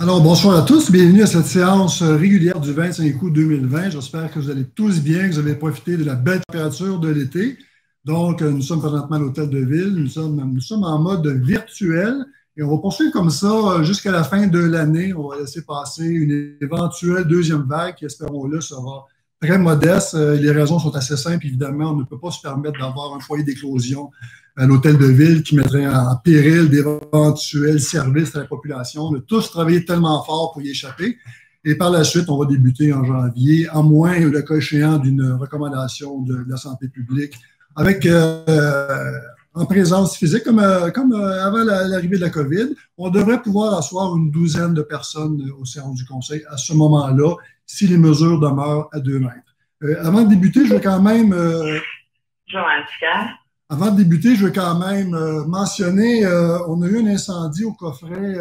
Alors, bonsoir à tous. Bienvenue à cette séance régulière du 25 août 2020. J'espère que vous allez tous bien, que vous avez profité de la belle température de l'été. Donc, nous sommes présentement à l'hôtel de ville. Nous sommes en mode virtuel et on va poursuivre comme ça jusqu'à la fin de l'année. On va laisser passer une éventuelle deuxième vague qui, espérons-le, sera très modeste. Les raisons sont assez simples, évidemment. On ne peut pas se permettre d'avoir un foyer d'éclosion à l'hôtel de ville qui mettrait en péril d'éventuels services à la population. On a tous travaillé tellement fort pour y échapper. Et par la suite, on va débuter en janvier, à moins le cas échéant d'une recommandation de la santé publique, avec en présence physique, comme avant l'arrivée de la COVID. On devrait pouvoir asseoir une douzaine de personnes au séance du Conseil à ce moment-là, si les mesures demeurent à 2 mètres. Avant de débuter, je vais quand même... Avant de débuter, je veux quand même mentionner, on a eu un incendie au coffret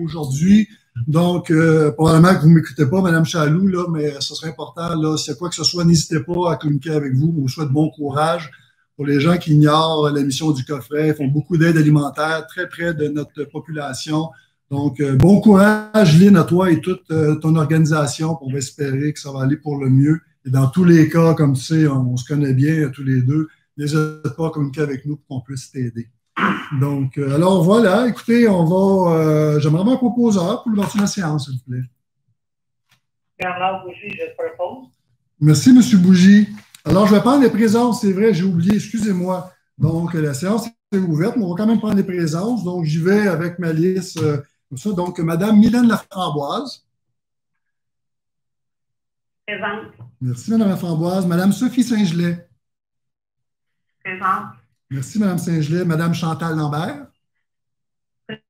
aujourd'hui. Donc, probablement que vous ne m'écoutez pas, Mme Chaloux, là, mais ce serait important, là, s'il y a quoi que ce soit, n'hésitez pas à communiquer avec vous. On vous souhaite bon courage. Pour les gens qui ignorent la mission du coffret, ils font beaucoup d'aide alimentaire très près de notre population. Donc, bon courage, Lynn, à toi et toute ton organisation. On va espérer que ça va aller pour le mieux. Et dans tous les cas, comme tu sais, on se connaît bien tous les deux. N'hésite pas à communiquer avec nous pour qu'on puisse t'aider. Donc, alors voilà, écoutez, j'aimerais avoir un proposeur pour l'ouverture de la séance, s'il vous plaît. Bernard Bougie, je propose. Merci, M. Bougie. Alors, je vais prendre les présences, c'est vrai, j'ai oublié, excusez-moi. Donc, la séance est ouverte, mais on va quand même prendre les présences. Donc, j'y vais avec ma liste comme ça. Donc, Mme Mylène Laframboise. Présente. Merci, Mme Laframboise. Mme Sophie Saint-Gelais. Présente. Merci, Mme Saint-Gelais. Mme Chantal Lambert.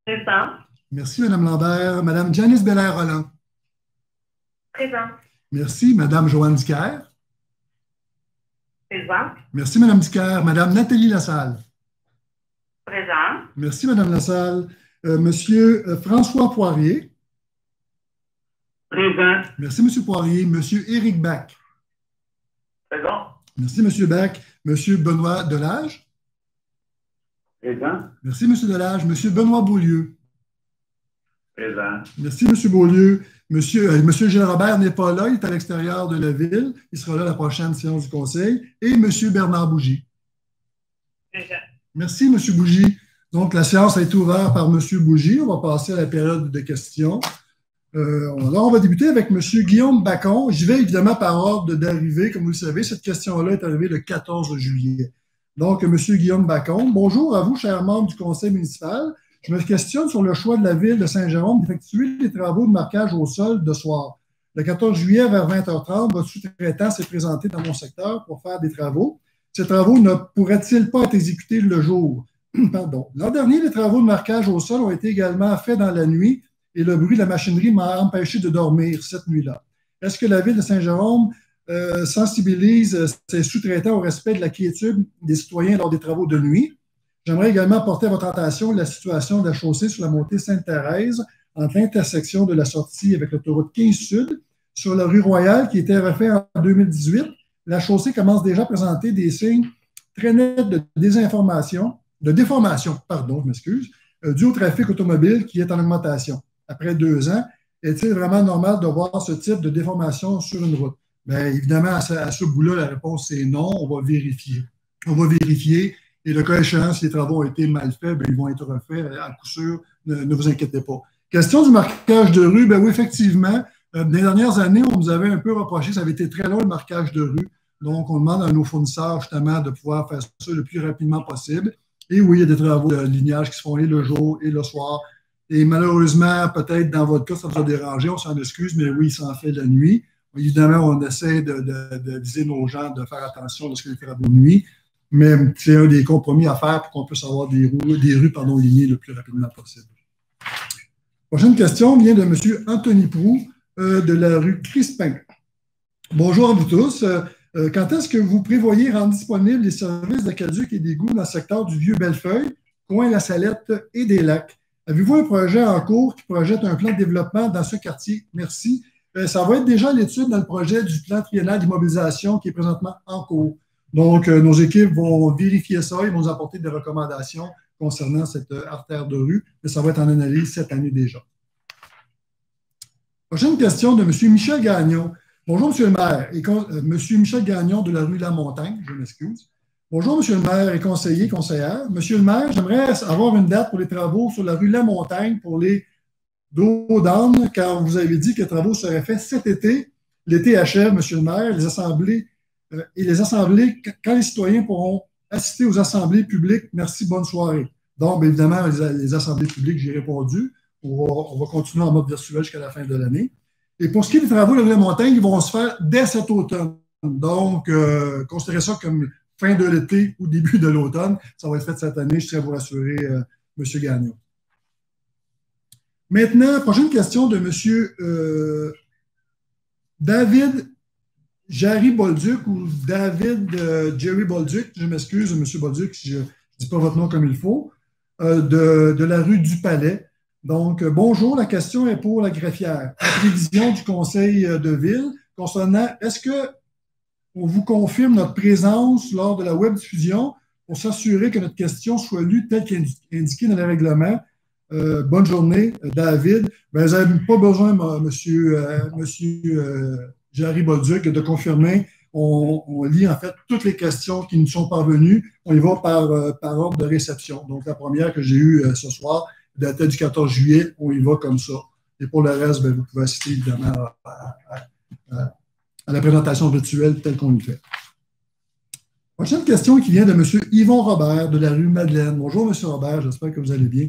Présente. Merci, Mme Lambert. Mme Janice Belair-Rolland. Présente. Merci, Mme Joanne Dicker. Présente. Merci, Mme Dicker. Mme Nathalie Lassalle. Présente. Merci, Mme Lassalle. Monsieur François Poirier. Présent. Merci, M. Poirier. Monsieur Éric Bach. Présent. Merci, M. Bach. M. Benoît Delage. Présent. Merci, M. Delage. M. Benoît Beaulieu. Présent. Merci, M. Beaulieu. Monsieur Gilles Robert n'est pas là, il est à l'extérieur de la ville. Il sera là à la prochaine séance du Conseil. Et M. Bernard Bougie. Présent. Merci, M. Bougie. Donc, la séance a été ouverte par M. Bougie. On va passer à la période de questions. Alors, on va débuter avec M. Guillaume Bacon. J'y vais évidemment par ordre d'arrivée. Comme vous le savez, cette question-là est arrivée le 14 juillet. Donc, M. Guillaume Bacon, bonjour à vous, chers membres du Conseil municipal. Je me questionne sur le choix de la ville de Saint-Jérôme d'effectuer les travaux de marquage au sol de soir. Le 14 juillet, vers 20h30, votre sous-traitant s'est présenté dans mon secteur pour faire des travaux. Ces travaux ne pourraient-ils pas être exécutés le jour? Pardon. L'an dernier, les travaux de marquage au sol ont été également faits dans la nuit et le bruit de la machinerie m'a empêché de dormir cette nuit-là. Est-ce que la ville de Saint-Jérôme sensibilise ses sous-traitants au respect de la quiétude des citoyens lors des travaux de nuit? J'aimerais également porter à votre attention la situation de la chaussée sur la montée Sainte-Thérèse, entre l'intersection de la sortie avec l'autoroute 15 Sud, sur la rue Royale, qui était refait en 2018. La chaussée commence déjà à présenter des signes très nets de déformation, dû au trafic automobile qui est en augmentation. Après 2 ans, est-il vraiment normal de voir ce type de déformation sur une route? Bien, évidemment, à ce bout-là, la réponse est non. On va vérifier. Et le cas échéant, si les travaux ont été mal faits, bien, ils vont être refaits à coup sûr. Ne vous inquiétez pas. Question du marquage de rue. Bien oui, effectivement, dans les dernières années, on nous avait un peu reproché, ça avait été très long le marquage de rue. Donc, on demande à nos fournisseurs justement de pouvoir faire ça le plus rapidement possible. Et oui, il y a des travaux de lignage qui se font et le jour et le soir. Et malheureusement, peut-être dans votre cas, ça vous a dérangé, on s'en excuse, mais oui, il s'en fait la nuit. Évidemment, on essaie de viser nos gens, de faire attention lorsqu'il y a des travaux de nuit, mais c'est un des compromis à faire pour qu'on puisse avoir des rues lignées le plus rapidement possible. Prochaine question vient de M. Anthony Proux de la rue Crispin. Bonjour à vous tous. Quand est-ce que vous prévoyez rendre disponibles les services d'aqueduc et d'égouts dans le secteur du Vieux-Bellefeuille, coin La Salette et des Lacs? Avez-vous un projet en cours qui projette un plan de développement dans ce quartier? Merci. Ça va être déjà l'étude dans le projet du plan triennal d'immobilisation qui est présentement en cours. Donc, nos équipes vont vérifier ça, ils vont nous apporter des recommandations concernant cette artère de rue, mais ça va être en analyse cette année déjà. Prochaine question de M. Michel Gagnon. Bonjour, M. le maire. M. Michel Gagnon de la rue La Montagne, je m'excuse. Bonjour, M. le maire et conseillère. Monsieur le maire, j'aimerais avoir une date pour les travaux sur la rue La Montagne pour les dos d'âne, car vous avez dit que les travaux seraient faits cet été. L'été achève, M. le maire, les assemblées, quand les citoyens pourront assister aux assemblées publiques. Merci, bonne soirée. Donc, bien évidemment, les assemblées publiques, j'ai répondu. On va continuer en mode virtuel jusqu'à la fin de l'année. Et pour ce qui est des travaux de la montagne, ils vont se faire dès cet automne. Donc, considérez ça comme fin de l'été ou début de l'automne. Ça va être fait cette année, je tiens à vous rassurer, M. Gagnon. Maintenant, prochaine question de M. David Jerry Bolduc ou David Jerry Bolduc, je m'excuse, M. Bolduc, si je ne dis pas votre nom comme il faut, de la rue du Palais. Donc, bonjour, la question est pour la greffière. La prévision du conseil de ville concernant, est-ce qu'on vous confirme notre présence lors de la web diffusion pour s'assurer que notre question soit lue telle qu'indiquée dans le règlement? Bonne journée, David. Ben, vous n'avez pas besoin, monsieur Jerry Bolduc, de confirmer. On lit en fait toutes les questions qui nous sont parvenues. On y va par ordre de réception. Donc, la première que j'ai eue ce soir, datée du 14 juillet, on y va comme ça. Et pour le reste, ben, vous pouvez assister évidemment à la présentation virtuelle telle qu'on le fait. Prochaine question qui vient de M. Yvon Robert de la rue Madeleine. Bonjour, M. Robert, j'espère que vous allez bien.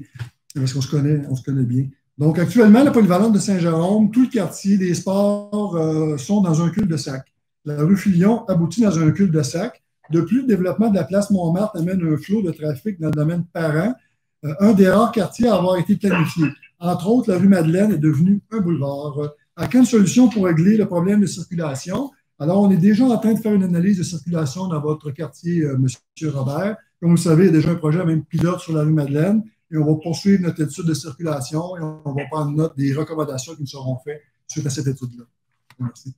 Parce qu'on se connaît bien. Donc, actuellement, la polyvalente de Saint-Jérôme, tout le quartier des sports sont dans un cul-de-sac. La rue Filion aboutit dans un cul-de-sac. De plus, le développement de la place Montmartre amène un flot de trafic dans le domaine parent, un des rares quartiers à avoir été planifié. Entre autres, la rue Madeleine est devenue un boulevard. À quelle solution pour régler le problème de circulation? Alors, on est déjà en train de faire une analyse de circulation dans votre quartier, M. Robert. Comme vous le savez, il y a déjà un projet même pilote sur la rue Madeleine. Et on va poursuivre notre étude de circulation et on va prendre note des recommandations qui nous seront faites suite à cette étude-là. Merci.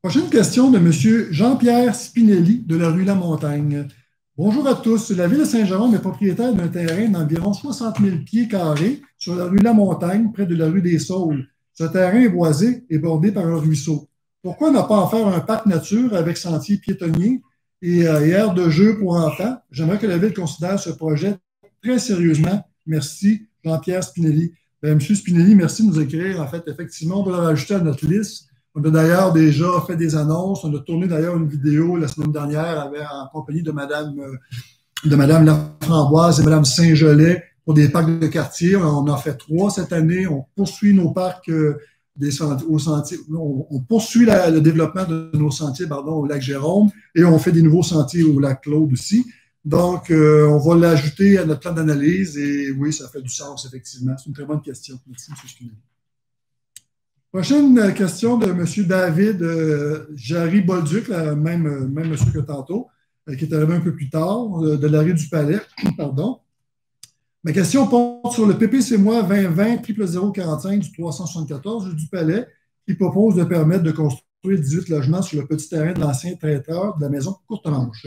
Prochaine question de M. Jean-Pierre Spinelli de la rue La Montagne. Bonjour à tous. La ville de Saint-Jérôme est propriétaire d'un terrain d'environ 60 000 pieds carrés sur la rue La Montagne, près de la rue des Saules. Ce terrain est boisé et bordé par un ruisseau. Pourquoi ne pas en faire un parc nature avec sentiers piétonniers et aires de jeu pour enfants? J'aimerais que la ville considère ce projet très sérieusement. Merci, Jean-Pierre Spinelli. M. Spinelli, merci de nous écrire. En fait, effectivement, on va le rajouter à notre liste. On a d'ailleurs déjà fait des annonces. On a tourné d'ailleurs une vidéo la semaine dernière en compagnie de Mme Laframboise et Mme Saint-Gelais pour des parcs de quartier. On en a fait 3 cette année. On poursuit nos parcs au sentier. On poursuit le développement de nos sentiers au lac Jérôme et on fait des nouveaux sentiers au lac Claude aussi. Donc, on va l'ajouter à notre plan d'analyse et oui, ça fait du sens, effectivement. C'est une très bonne question. Merci, M. Spinelli. Prochaine question de M. David Jarry Bolduc, même monsieur que tantôt, qui est arrivé un peu plus tard, de la rue du Palais. Pardon. Ma question porte sur le PPC-moi 2020-045 du 374 du Palais, qui propose de permettre de construire 18 logements sur le petit terrain de l'ancien traiteur de la maison Courtemanche.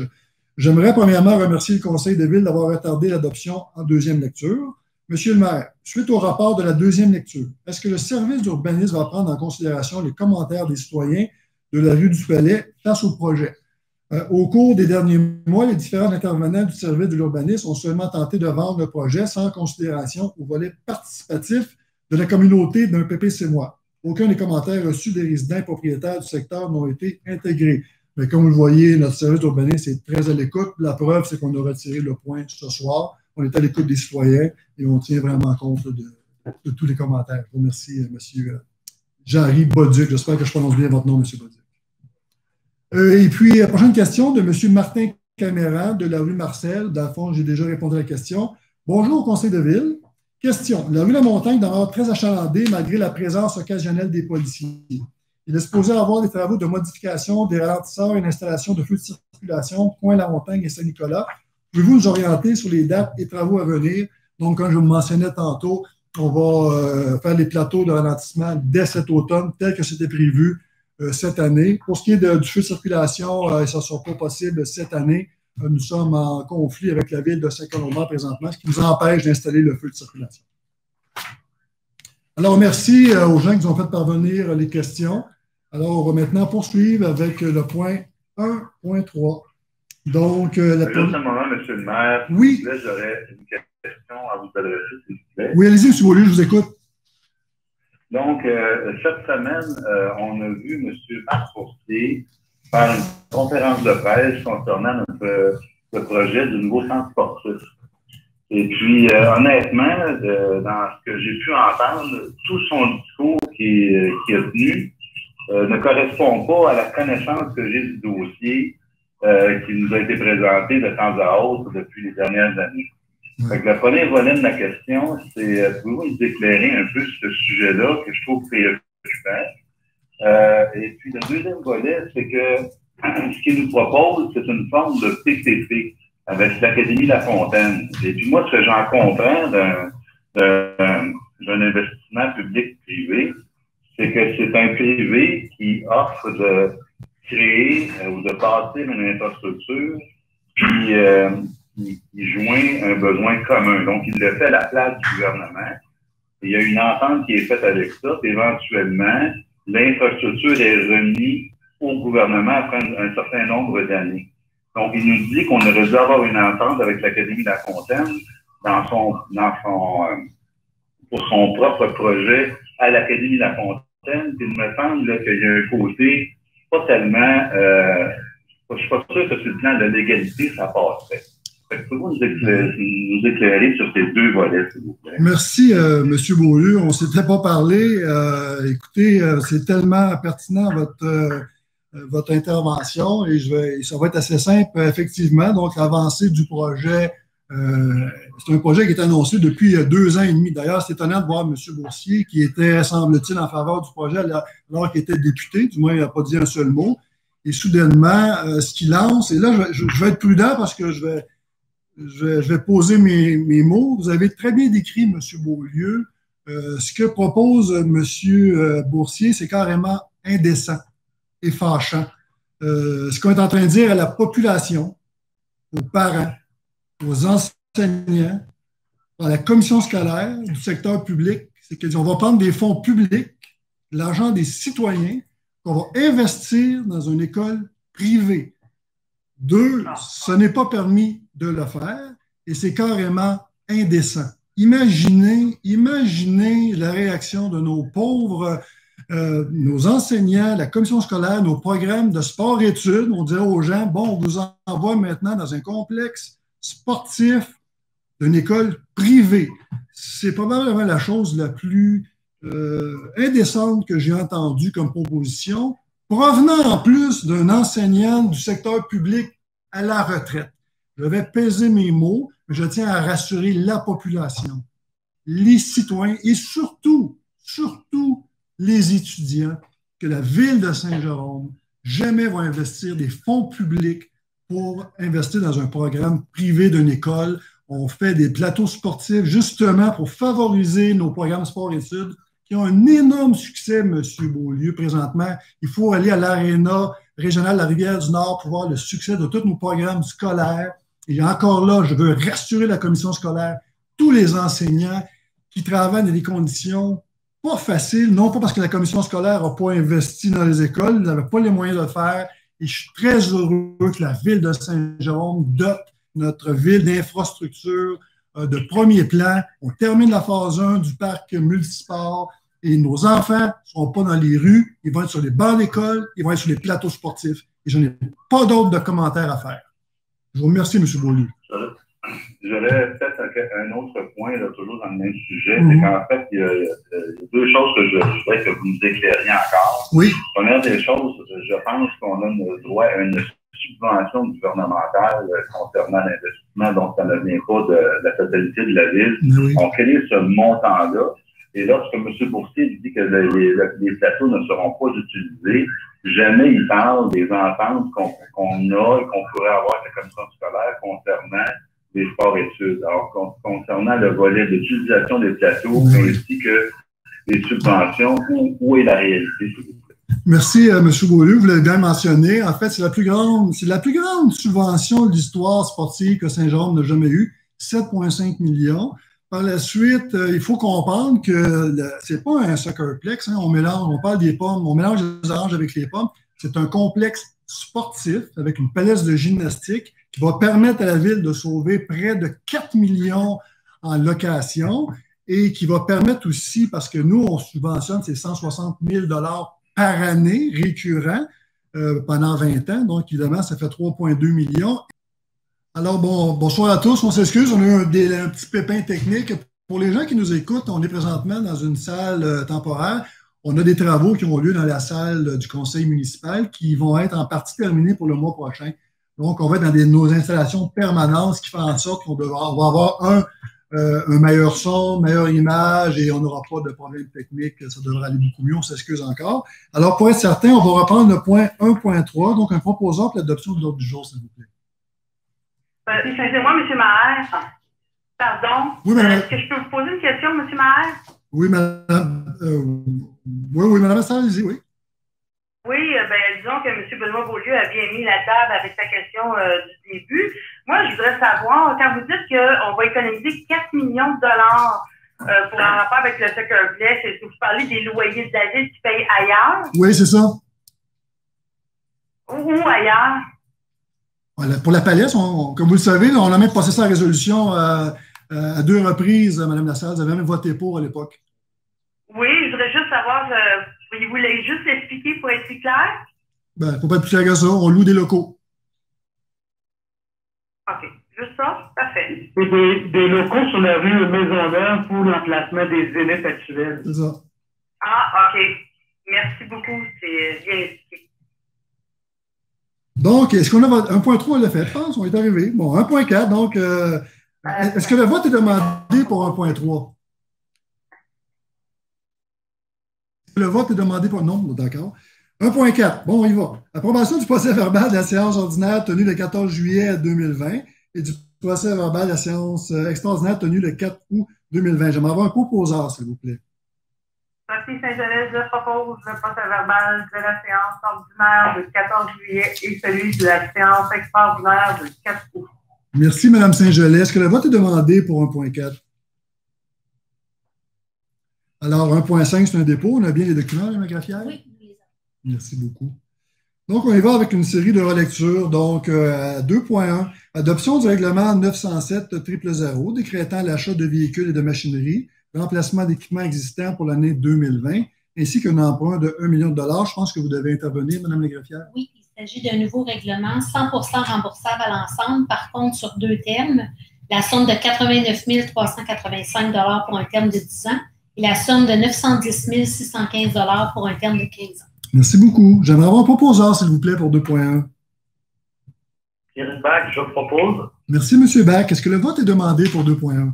J'aimerais premièrement remercier le Conseil de ville d'avoir retardé l'adoption en deuxième lecture. Monsieur le maire, suite au rapport de la deuxième lecture, est-ce que le service d'urbanisme va prendre en considération les commentaires des citoyens de la rue du Palais face au projet? Au cours des derniers mois, les différents intervenants du service de l'urbanisme ont seulement tenté de vendre le projet sans considération au volet participatif de la communauté d'un PPC-moi. Aucun des commentaires reçus des résidents et propriétaires du secteur n'ont été intégrés. Mais comme vous le voyez, notre service d'urbanisme est très à l'écoute. La preuve, c'est qu'on a retiré le point ce soir. On est à l'écoute des citoyens et on tient vraiment compte de tous les commentaires. Je vous remercie, M. Jarry Bolduc. J'espère que je prononce bien votre nom, M. Bolduc. Et puis, prochaine question de M. Martin Caméra de la rue Marcel. Dans le fond, j'ai déjà répondu à la question. Bonjour au conseil de ville. Question. La rue La Montagne demeure très achalandée malgré la présence occasionnelle des policiers. Il est supposé avoir des travaux de modification, des ralentisseurs et une installation de feux de circulation, coin La Montagne et Saint-Nicolas. Pouvez-vous nous orienter sur les dates et travaux à venir? Donc, comme je vous mentionnais tantôt, on va faire les plateaux de ralentissement dès cet automne, tel que c'était prévu cette année. Pour ce qui est du feu de circulation, ça ne sera pas possible cette année. Nous sommes en conflit avec la ville de Saint-Colomban présentement, ce qui nous empêche d'installer le feu de circulation. Alors, merci aux gens qui nous ont fait parvenir les questions. Alors, on va maintenant poursuivre avec le point 1.3. Donc, juste un moment, M. le maire. Oui. Là, j'aurais une question à vous adresser, s'il vous plaît. Oui, allez-y, M. Beaulieu, je vous écoute. Donc, cette semaine, on a vu M. Marc Fourcier faire une conférence de presse concernant le projet du nouveau centre sportif. Et puis, honnêtement, dans ce que j'ai pu entendre, tout son discours qui a tenu ne correspond pas à la connaissance que j'ai du dossier qui nous a été présenté de temps à autre depuis les dernières années. Fait que le premier volet de ma question, c'est pouvez-vous nous éclairer un peu sur ce sujet-là que je trouve préoccupant? Et puis le deuxième volet, c'est que ce qu'il nous propose, c'est une forme de PPP avec l'Académie La Fontaine. Et puis moi, ce que j'en comprends d'un investissement public-privé, c'est que c'est un privé qui offre de créer ou de bâtir une infrastructure qui joint un besoin commun. Donc, il le fait à la place du gouvernement. Il y a une entente qui est faite avec ça. Éventuellement, l'infrastructure est remise au gouvernement après un certain nombre d'années. Donc, il nous dit qu'on aurait dû avoir une entente avec l'Académie de la Fontaine pour son propre projet à l'Académie de la Fontaine. Puis il me semble qu'il y a un côté pas tellement... je ne suis pas sûr que sur le plan de l'égalité, ça passerait. Pouvez-vous nous éclairer sur ces deux volets, s'il vous plaît? Merci, M. Beaulieu. On ne s'était pas parlé. Écoutez, c'est tellement pertinent votre intervention et ça va être assez simple, effectivement. Donc, l'avancée du projet, c'est un projet qui est annoncé depuis 2 ans et demi. D'ailleurs, c'est étonnant de voir M. Boursier, qui était, semble-t-il, en faveur du projet alors qu'il était député. Du moins, il n'a pas dit un seul mot. Et soudainement, ce qu'il lance, et là, je vais être prudent parce que je vais poser mes mots. Vous avez très bien décrit, M. Beaulieu. Ce que propose M. Boursier, c'est carrément indécent et fâchant. Ce qu'on est en train de dire à la population, aux parents, aux enseignants, à la commission scolaire du secteur public, c'est qu'on va prendre des fonds publics, l'argent des citoyens, qu'on va investir dans une école privée. 2, ce n'est pas permis de le faire et c'est carrément indécent. Imaginez la réaction de nos pauvres, nos enseignants, la commission scolaire, nos programmes de sport-études. On dirait aux gens, bon, on vous envoie maintenant dans un complexe sportif d'une école privée. C'est probablement la chose la plus indécente que j'ai entendue comme proposition, provenant en plus d'un enseignant du secteur public à la retraite. Je vais peser mes mots, mais je tiens à rassurer la population, les citoyens et surtout les étudiants que la ville de Saint-Jérôme jamais va investir des fonds publics pour investir dans un programme privé d'une école. On fait des plateaux sportifs justement pour favoriser nos programmes sport-études qui ont un énorme succès, M. Beaulieu, présentement. Il faut aller à l'aréna régionale de la Rivière-du-Nord pour voir le succès de tous nos programmes scolaires. Et encore là, je veux rassurer la commission scolaire, tous les enseignants qui travaillent dans des conditions pas faciles, non pas parce que la commission scolaire n'a pas investi dans les écoles, ils n'avaient pas les moyens de le faire. Et je suis très heureux que la ville de Saint-Jérôme dote notre ville d'infrastructures de premier plan. On termine la phase 1 du parc multisport et nos enfants ne seront pas dans les rues, ils vont être sur les bancs d'école, ils vont être sur les plateaux sportifs. Et je n'ai pas d'autres de commentaires à faire. Je vous remercie, M. Beaulieu. J'aurais peut-être un autre point, là, toujours dans le même sujet, c'est qu'en fait, il y a 2 choses que je voudrais que vous nous éclairiez encore. Oui. Première des choses, je pense qu'on a le droit à une subvention gouvernementale concernant l'investissement, donc ça ne vient pas de la totalité de la ville. Oui. On crée ce montant-là. Et lorsque M. Boursier dit que les plateaux ne seront pas utilisés, jamais il parle des ententes qu'on a et qu'on pourrait avoir avec la commission scolaire concernant les sports-études. Alors, concernant le volet d'utilisation des plateaux ainsi que les subventions, où est la réalité, s'il vous plaît? Merci, M. Beaulieu. Vous l'avez bien mentionné. En fait, c'est la plus grande subvention de l'histoire sportive que Saint-Jérôme n'a jamais eue, 7,5 millions. Par la suite, il faut comprendre que c'est pas un soccerplex, hein, on parle des pommes, on mélange les oranges avec les pommes. C'est un complexe sportif avec une palette de gymnastique qui va permettre à la ville de sauver près de 4 millions en location et qui va permettre aussi, parce que nous, on subventionne ces 160 000 par année récurrents pendant 20 ans. Donc, évidemment, ça fait 3,2 millions. Alors, bonsoir à tous. On s'excuse, on a eu un petit pépin technique. Pour les gens qui nous écoutent, on est présentement dans une salle temporaire. On a des travaux qui ont lieu dans la salle du conseil municipal qui vont être en partie terminés pour le mois prochain. Donc, on va être dans nos installations permanentes, ce qui fait en sorte qu'on va avoir un meilleur son, meilleure image et on n'aura pas de problème technique. Ça devrait aller beaucoup mieux. On s'excuse encore. Alors, pour être certain, on va reprendre le point 1.3, donc un proposant pour l'adoption de l'ordre du jour, s'il vous plaît. Excusez-moi, M. Maher. Pardon. Oui, madame. Est-ce que je peux vous poser une question, M. Maher? Oui, madame. Oui, madame allez-y, oui. Oui, disons que M. Benoît Beaulieu a bien mis la table avec sa question du début. Moi, je voudrais savoir, quand vous dites qu'on va économiser 4 millions de dollars pour un rapport avec le soccerplex, est-ce que vous parlez des loyers de la ville qui payent ailleurs? Oui, c'est ça. Où ailleurs? Voilà, pour la palette, comme vous le savez, on a même passé sa résolution à 2 reprises, Mme Lassalle. Vous avez même voté pour à l'époque. Oui, je voudrais juste savoir, vous voulez juste l'expliquer pour être plus clair? Il ne faut pas être plus clair que ça. On loue des locaux. OK. Juste ça? Parfait. Et des locaux sur la rue Maisonneuve pour l'emplacement des zéniths actuels. C'est ça. Ah, OK. Merci beaucoup. C'est bien expliqué. Donc, est-ce qu'on a 1.3, on l'a fait, je pense, on est arrivé. Bon, 1.4, donc, est-ce que le vote est demandé pour 1.3? Le vote est demandé pour... Non, d'accord. 1.4, bon, on y va. Approbation du procès verbal de la séance ordinaire tenue le 14 juillet 2020 et du procès verbal de la séance extraordinaire tenue le 4 août 2020. J'aimerais avoir un proposeur, s'il vous plaît. Sophie Saint-Gelais, je propose le procès verbal de la séance ordinaire du 14 juillet et celui de la séance extraordinaire du 4 août. Merci, Mme Saint-Gelais. Est-ce que le vote est demandé pour 1.4? Alors, 1.5, c'est un dépôt. On a bien les documents, Mme Grafière? Oui. Merci beaucoup. Donc, on y va avec une série de relectures. Donc, 2.1, adoption du règlement 907-000, décrétant l'achat de véhicules et de machinerie, remplacement d'équipements existants pour l'année 2020, ainsi qu'un emprunt de 1 million de dollars. Je pense que vous devez intervenir, Mme Lagraffière. Oui, il s'agit d'un nouveau règlement 100% remboursable à l'ensemble, par contre, sur 2 termes. La somme de 89 385 $ pour un terme de 10 ans et la somme de 910 615 $ pour un terme de 15 ans. Merci beaucoup. J'aimerais avoir un proposeur, s'il vous plaît, pour 2.1. Thierry Bach, je propose. Merci, M. Bach. Est-ce que le vote est demandé pour 2.1?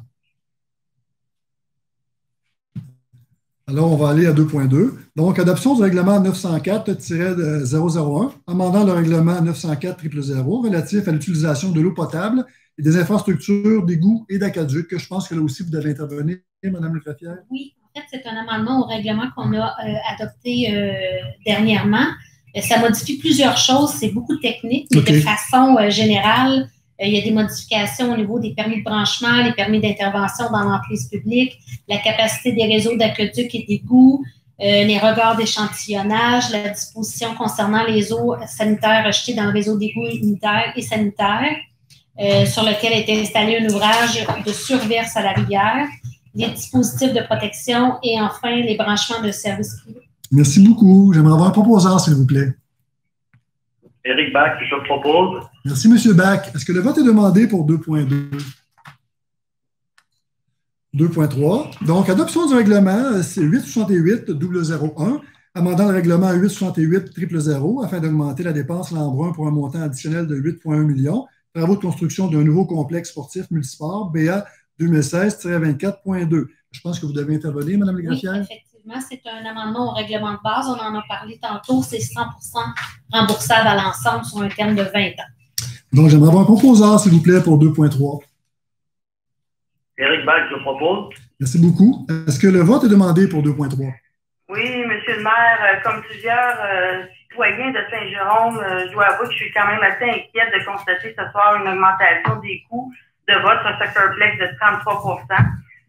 Alors, on va aller à 2.2. Donc, adoption du règlement 904-001, amendant le règlement 904-000 relatif à l'utilisation de l'eau potable et des infrastructures d'égouts et d'aqueducs, que je pense que là aussi, vous devez intervenir, Mme Lagraffière. Oui, en fait, c'est un amendement au règlement qu'on a adopté dernièrement. Ça modifie plusieurs choses, c'est beaucoup technique, mais de façon générale, il y a des modifications au niveau des permis de branchement, les permis d'intervention dans l'emprise publique, la capacité des réseaux d'aqueducs et d'égouts, les regards d'échantillonnage, la disposition concernant les eaux sanitaires rejetées dans le réseau d'égouts unitaire et sanitaire, sur lequel est installé un ouvrage de surverse à la rivière, les dispositifs de protection et enfin les branchements de services privés. Merci beaucoup. J'aimerais avoir un proposeur, s'il vous plaît. Éric Bach, je propose. Merci, M. Bach. Est-ce que le vote est demandé pour 2.2? 2.3. Donc, adoption du règlement, c'est 868-001, amendant le règlement 868-000 afin d'augmenter la dépense l'emprunt pour un montant additionnel de 8,1 millions. Travaux de construction d'un nouveau complexe sportif multisport, BA 2016-24.2. Je pense que vous devez intervenir, Mme Lagraffière. Oui, effectivement, c'est un amendement au règlement de base. On en a parlé tantôt. C'est 100% remboursable à l'ensemble sur un terme de 20 ans. Donc, j'aimerais avoir un proposeur, s'il vous plaît, pour 2.3. Éric Bach, je propose. Merci beaucoup. Est-ce que le vote est demandé pour 2.3? Oui, Monsieur le maire, comme plusieurs citoyens de Saint-Jérôme, je dois avouer que je suis quand même assez inquiète de constater ce soir une augmentation des coûts de votre soccerplex de 33 %.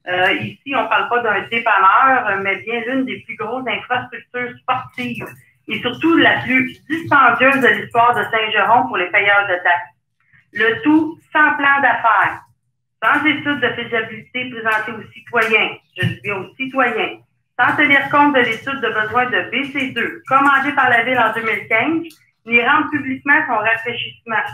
Ici, on ne parle pas d'un dépanneur, mais bien l'une des plus grosses infrastructures sportives et surtout la plus dispendieuse de l'histoire de Saint-Geron pour les payeurs de taxes. Le tout sans plan d'affaires, sans étude de faisabilité présentée aux citoyens, je dis bien aux citoyens, sans tenir compte de l'étude de besoin de BC2, commandée par la Ville en 2015, ni rendre publiquement son rafraîchissement,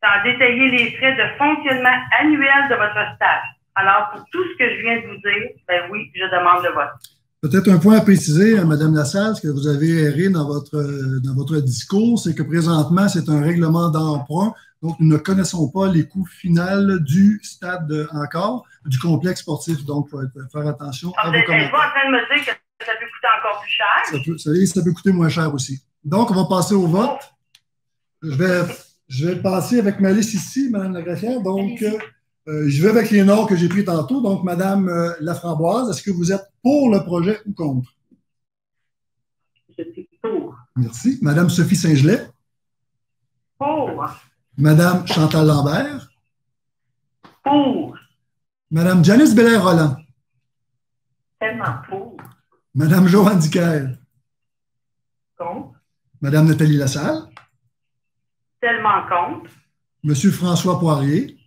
sans détailler les frais de fonctionnement annuels de votre stage. Alors, pour tout ce que je viens de vous dire, ben oui, je demande le vote. Peut-être un point à préciser, Mme Lassalle, ce que vous avez erré dans votre discours, c'est que présentement, c'est un règlement d'emprunt. Donc, nous ne connaissons pas les coûts finaux du stade encore, du complexe sportif. Donc, il faut faire attention à vos commentaires. Êtes-vous en train de me dire que ça peut coûter encore plus cher? Ça peut coûter moins cher aussi. Donc, on va passer au vote. Je vais passer avec ma liste ici, Mme la greffière. Donc, je vais avec les noms que j'ai pris tantôt. Donc, Mme Laframboise, est-ce que vous êtes pour le projet ou contre? Je suis pour. Merci. Mme Sophie Saint-Gelais? Pour. Mme Chantal Lambert? Pour. Mme Janice Belair-Roland? Tellement pour. Mme Joanne Dicker? Contre. Mme Nathalie Lassalle? Tellement contre. Monsieur François Poirier?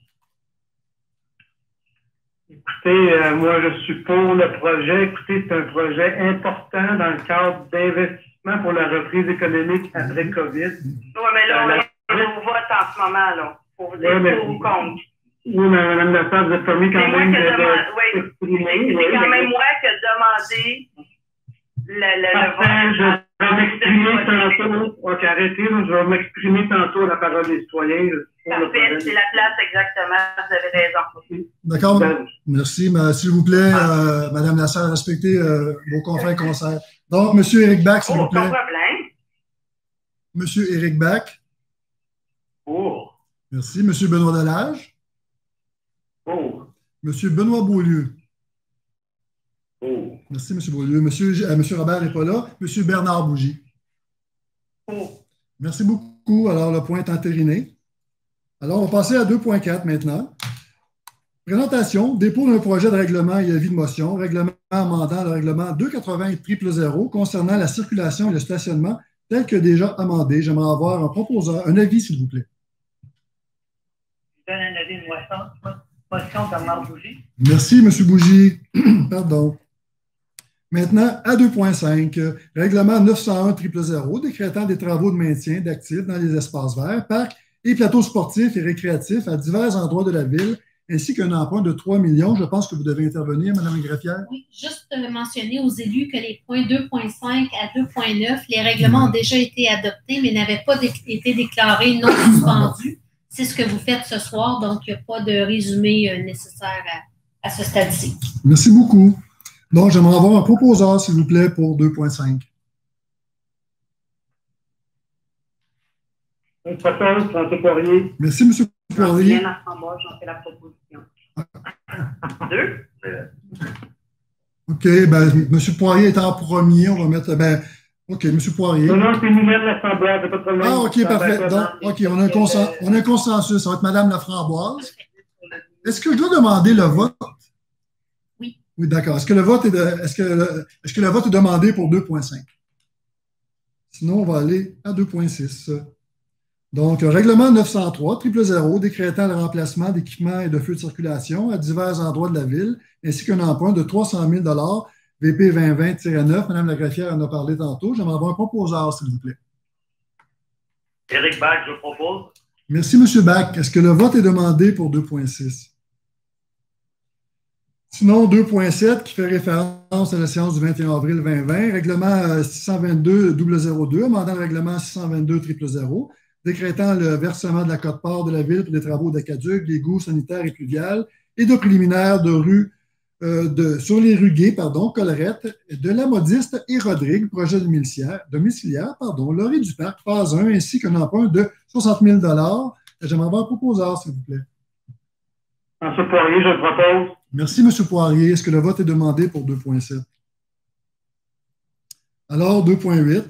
Écoutez, moi, je suis pour le projet. Écoutez, c'est un projet important dans le cadre d'investissement pour la reprise économique après COVID. Oui, mais là, on est au vote en ce moment, là, pour vous dire pour ou contre. Oui, mais Mme Lassalle, vous êtes permis quand même de s'exprimer. C'est quand même moi qui ai demandé le vote. Je vais m'exprimer tantôt. OK, arrêtez, je vais m'exprimer tantôt à la parole des citoyens. Parfait, c'est la place exactement, vous avez raison. D'accord, merci. S'il vous plaît, Mme Lassalle, respectez vos confrères et concerts. Donc, M. Éric Bach, s'il vous plaît. Pas de problème. M. Éric Bach. Pour. Merci. M. Benoît Delage. Pour. M. Benoît Beaulieu. Pour. Merci, M. Beaulieu. M. Robert n'est pas là. M. Bernard Bougie. Pour. Merci beaucoup. Alors, le point est entériné. Alors, on va passer à 2.4 maintenant. Présentation, dépôt d'un projet de règlement et avis de motion, règlement amendant le règlement 280-000 concernant la circulation et le stationnement tel que déjà amendé. J'aimerais avoir un proposeur, un avis, s'il vous plaît. Je donne un avis de motion Bernard Bougie. Merci, M. Bougie. Pardon. Maintenant, à 2.5, règlement 901-000, décrétant des travaux de maintien d'actifs dans les espaces verts, parcs et plateaux sportifs et récréatifs à divers endroits de la ville, ainsi qu'un emprunt de 3 millions. Je pense que vous devez intervenir, Mme Greffière. Oui, juste mentionner aux élus que les points 2.5 à 2.9, les règlements ont déjà été adoptés, mais n'avaient pas été déclarés non suspendus. C'est ce que vous faites ce soir, donc il n'y a pas de résumé nécessaire à ce stade-ci. Merci beaucoup. Donc, j'aimerais avoir un proposeur, s'il vous plaît, pour 2.5. François Poirier. Merci, M. Poirier. J'en fais la proposition. 2. OK, ben, M. Poirier est en premier. On va mettre, OK, M. Poirier. Non, c'est nous-mêmes l'Assemblée, c'est pas de problème. Ah, OK, parfait. Donc, OK, on a un consensus. Ça va être Mme Laframboise. Est-ce que je dois demander le vote? Oui. Oui, d'accord. Est-ce que le vote est demandé pour 2.5? Sinon, on va aller à 2.6. Donc, règlement 903-000, décrétant le remplacement d'équipements et de feux de circulation à divers endroits de la ville, ainsi qu'un emprunt de 300 000 VP 2020-9. Mme la greffière en a parlé tantôt. J'aimerais avoir un proposeur, s'il vous plaît. Éric Bach, je propose. Merci, M. Bach. Est-ce que le vote est demandé pour 2.6? Sinon, 2.7, qui fait référence à la séance du 21 avril 2020, règlement 622-002, amendant le règlement 622-000, décrétant le versement de la quote-part de la ville pour des travaux d'aqueduc, d'égouts sanitaires et pluviales et de préliminaires sur les rues Gay, Collerette, de la Modiste et Rodrigue, projet domiciliaire, Laurier du Parc, phase 1, ainsi qu'un emprunt de 60 000 J'aimerais avoir un proposeur, s'il vous plaît. François Poirier, je le propose. Merci, M. Poirier. Est-ce que le vote est demandé pour 2.7? Alors, 2.8.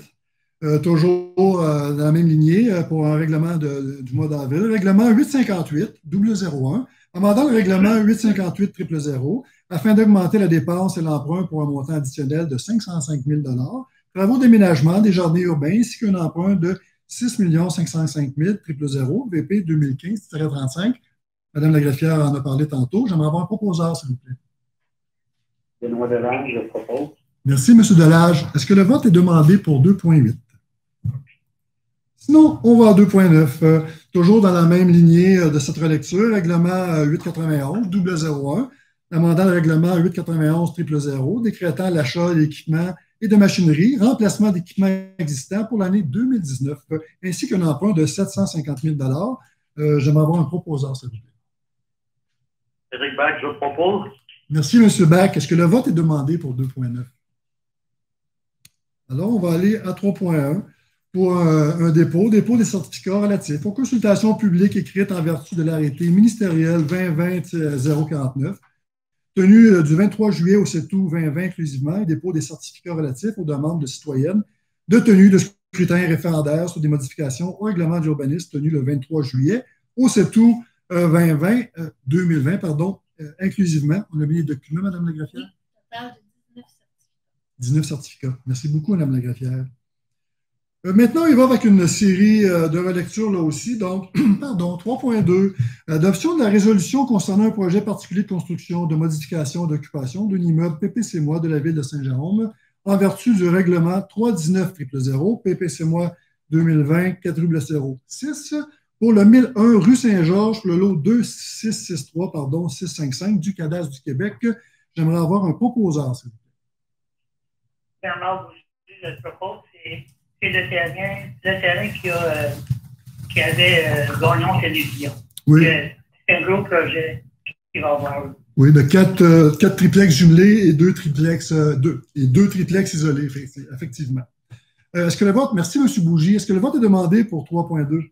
Toujours dans la même lignée pour un règlement du mois d'avril. Règlement 858-001, Amendant le règlement 858-000 afin d'augmenter la dépense et l'emprunt pour un montant additionnel de 505 000 travaux d'aménagement des jardins urbains ainsi qu'un emprunt de 6 505 000 VP 2015-35. Madame la greffière en a parlé tantôt. J'aimerais avoir un proposeur, s'il vous plaît. Benoît Delage, je propose. Merci, M. Delage. Est-ce que le vote est demandé pour 2.8? Sinon, on va à 2.9. Toujours dans la même lignée de cette relecture, règlement 891-001, amendant le règlement 891-000, décrétant l'achat d'équipements et de machinerie, remplacement d'équipements existants pour l'année 2019, ainsi qu'un emprunt de 750 000 J'aimerais avoir un proposeur, s'il vous plaît. Éric Bach, je propose. Merci, M. Bach. Est-ce que le vote est demandé pour 2.9? Alors, on va aller à 3.1 pour un dépôt des certificats relatifs aux consultations publiques écrites en vertu de l'arrêté ministériel 2020-049, tenu du 23 juillet au 7 août 2020 inclusivement, et dépôt des certificats relatifs aux demandes de citoyennes de tenue de scrutin référendaire sur des modifications au règlement d'urbanisme tenu le 23 juillet au 7 août 2020, inclusivement. On a mis les documents, Mme la greffière? Oui, total de 19 certificats. Merci beaucoup, Mme la greffière. Maintenant, il va avec une série de relectures là aussi. Donc, 3.2. Adoption de la résolution concernant un projet particulier de construction, de modification, d'occupation d'un immeuble PPC-moi de la ville de Saint-Jérôme en vertu du règlement 319-000 PPC-moi 2020-406 pour le 1001 rue Saint-Georges, pour le lot 655 du cadastre du Québec. J'aimerais avoir un proposeur, s'il vous plaît. Bernard Boucher, je propose, c'est le terrain qui avait Gagnon Télévision. Oui. C'est un gros projet qu'il va avoir. Oui, de 4 triplex jumelés et 2 triplex isolés, effectivement. Est-ce que le vote, merci M. Bougie, est-ce que le vote est demandé pour 3.2?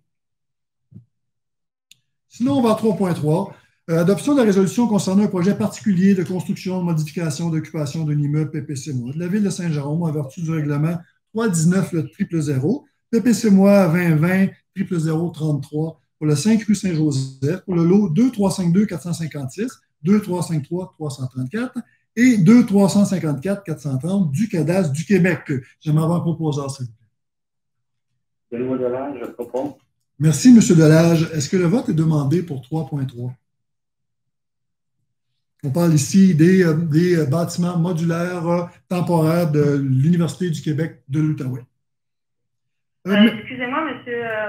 Sinon, on va à 3.3. Adoption de la résolution concernant un projet particulier de construction, de modification, d'occupation d'un immeuble PPC-moi de la ville de Saint-Jérôme en vertu du règlement 319-000 PPC-moi 2020-00033 pour le 5 rue Saint-Joseph pour le lot 2352-456, 2353-334 et 2354-430 du cadastre du Québec. J'aimerais avoir un proposeur, s'il vous plaît. Benoît Delage, je propose. Merci, M. Delage. Est-ce que le vote est demandé pour 3.3? On parle ici des bâtiments modulaires temporaires de l'Université du Québec de l'Outaouais. Excusez-moi, M.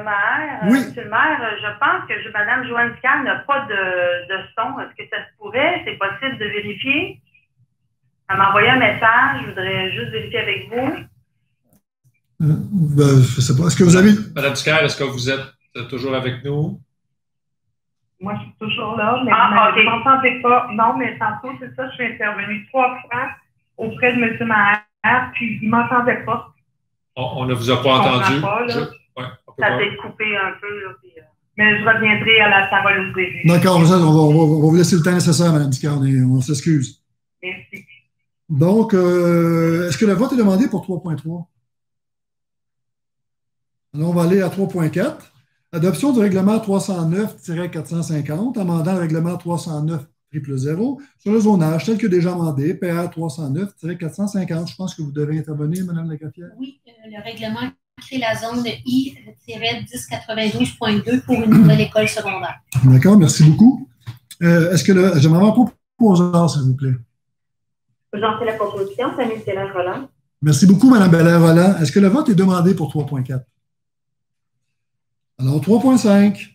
Maher. Oui. Monsieur le maire, je pense que Mme Joanne Scal n'a pas de son. Est-ce que ça se pourrait? C'est possible de vérifier? Elle m'a envoyé un message. Je voudrais juste vérifier avec vous. Je ne sais pas. Est-ce que vous avez... Mme Ducaire, est-ce que vous êtes toujours avec nous? Moi, je suis toujours là, mais OK. je ne m'entendais pas. Non, mais tantôt, c'est ça, je suis intervenue 3 fois auprès de M. Maher, puis il ne m'entendait pas. On ne vous a pas entendu. Pas, ça a été coupé un peu. Là, puis, mais je reviendrai à la parole au début. D'accord, on va vous laisser le temps nécessaire, Mme Ducaire. On s'excuse. Merci. Donc, est-ce que le vote est demandé pour 3.3? Alors, on va aller à 3.4. Adoption du règlement 309-450, amendant le règlement 309-000 sur le zonage tel que déjà amendé, PR 309-450. Je pense que vous devez intervenir, Mme la greffière. Oui, le règlement crée la zone I-1092.2 pour une nouvelle école secondaire. D'accord, merci beaucoup. Est-ce que j'aimerais avoir un proposeur, s'il vous plaît? J'en fais la proposition, Samuel Belair-Roland. Merci beaucoup, Mme Belair-Roland. Est-ce que le vote est demandé pour 3.4? Alors, 3.5.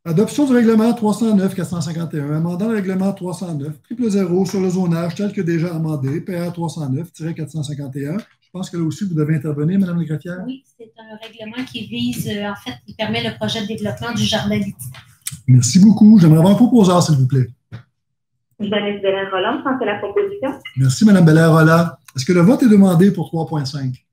Adoption du règlement 309-451, amendant le règlement 309-000 sur le zonage tel que déjà amendé, PR 309-451. Je pense que là aussi, vous devez intervenir, Mme la greffière. Oui, c'est un règlement qui vise, en fait, qui permet le projet de développement du jardin littéraire. Merci beaucoup. J'aimerais avoir un proposeur, s'il vous plaît. Jeannette Belair-Roland, j'en fais la proposition. Merci, Mme Belair-Roland. Est-ce que le vote est demandé pour 3.5?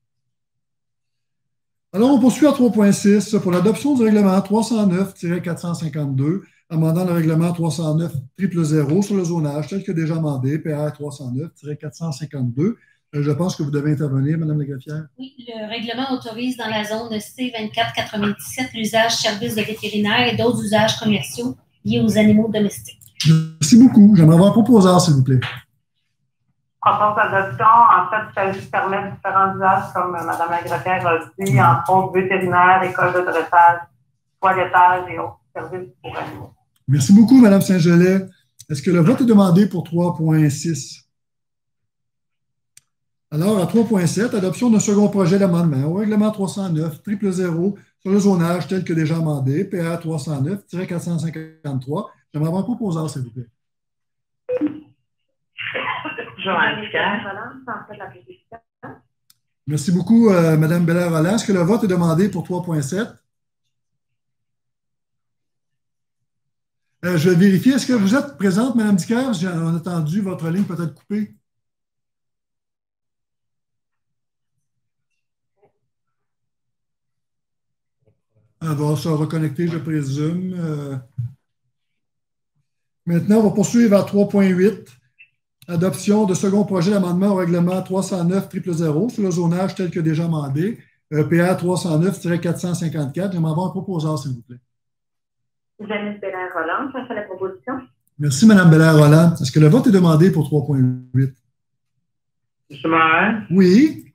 Alors, on poursuit à 3.6 pour l'adoption du règlement 309-452, amendant le règlement 309-000 sur le zonage tel que déjà amendé, PR 309-452. Je pense que vous devez intervenir, Mme la greffière. Oui, le règlement autorise dans la zone C2497 l'usage service de vétérinaire et d'autres usages commerciaux liés aux animaux domestiques. Merci beaucoup. J'aimerais avoir un proposeur, s'il vous plaît. Propose d'adoption, en fait, il s'agit de permettre différents usages, comme Mme la greffière a dit, entre autres vétérinaire, école de dressage, toilettage et autres services pour animaux. Merci beaucoup, Mme Saint-Gelais. Est-ce que le vote est demandé pour 3.6? Alors, à 3.7, adoption d'un second projet d'amendement au règlement 309-000 sur le zonage tel que déjà amendé, PA 309-453. J'aimerais avoir un proposeur, s'il vous plaît. Joanne Pierre. Merci beaucoup, Mme Belair-Roland. Est-ce que le vote est demandé pour 3.7? Je vais vérifier. Est-ce que vous êtes présente, Mme Dicker? J'ai entendu votre ligne peut-être coupée. Elle va se reconnecter, je présume. Maintenant, on va poursuivre à 3.8. Adoption de second projet d'amendement au règlement 309-000 sur le zonage tel que déjà amendé, PA 309-454. J'aimerais avoir un proposeur, s'il vous plaît. Janice Belair-Roland, je fais la proposition. Merci, Mme Belair-Roland. Est-ce que le vote est demandé pour 3.8? M. Maher? Oui.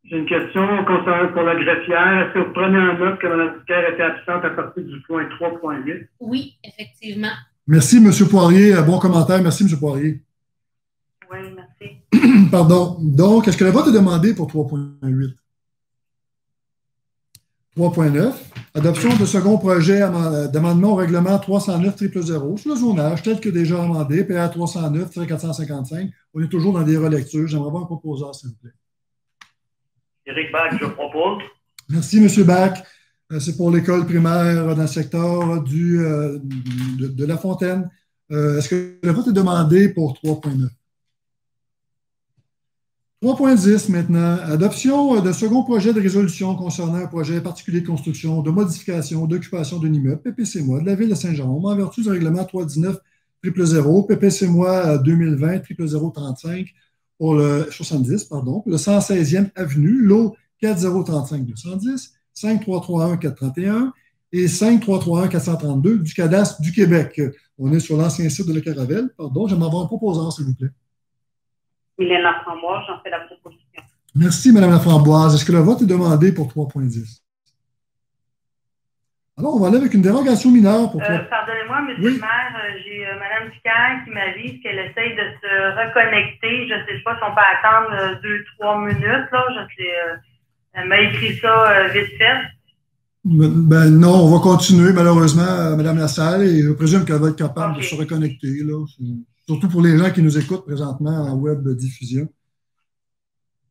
J'ai une question concernant pour la greffière. Est-ce que vous prenez en note que Mme Dicker était absente à partir du point 3.8? Oui, effectivement. Merci, M. Poirier. Bon commentaire. Merci, M. Poirier. Oui, merci. Pardon. Donc, est-ce que le vote est demandé pour 3.8? 3.9. Adoption de second projet d'amendement au règlement 309-000 sur le zonage tel que déjà amendé, PA 309-455. On est toujours dans des relectures. J'aimerais avoir un proposeur, s'il vous plaît. Éric Bach, je propose. Merci, M. Bach. C'est pour l'école primaire dans le secteur de La Fontaine. Est-ce que le vote est demandé pour 3.9? 3.10 maintenant. Adoption de second projet de résolution concernant un projet particulier de construction, de modification, d'occupation d'un immeuble, PPC-MOI, de la ville de Saint-Jérôme, en vertu du règlement 319-000, PPC-MOI 2020-00035 pour le 70, pardon, pour le 116e avenue, lot 4035-210, 5331-431 et 5331-432 du cadastre du Québec. On est sur l'ancien site de la Caravelle. Pardon, j'aimerais avoir un proposeur, s'il vous plaît. Mylène Laframboise, j'en fais la proposition. Merci, Mme Laframboise. Est-ce que le vote est demandé pour 3.10? Alors, on va aller avec une dérogation mineure pour 3. Pardonnez-moi, M. Oui. le maire, j'ai Mme Dicker qui m'avise qu'elle essaye de se reconnecter. Je ne sais pas si on peut attendre 2-3 minutes. Là. Elle m'a écrit ça vite fait. Ben non, on va continuer, malheureusement, Mme Lassalle, et je présume qu'elle va être capable de se reconnecter, là. Surtout pour les gens qui nous écoutent présentement en web diffusion.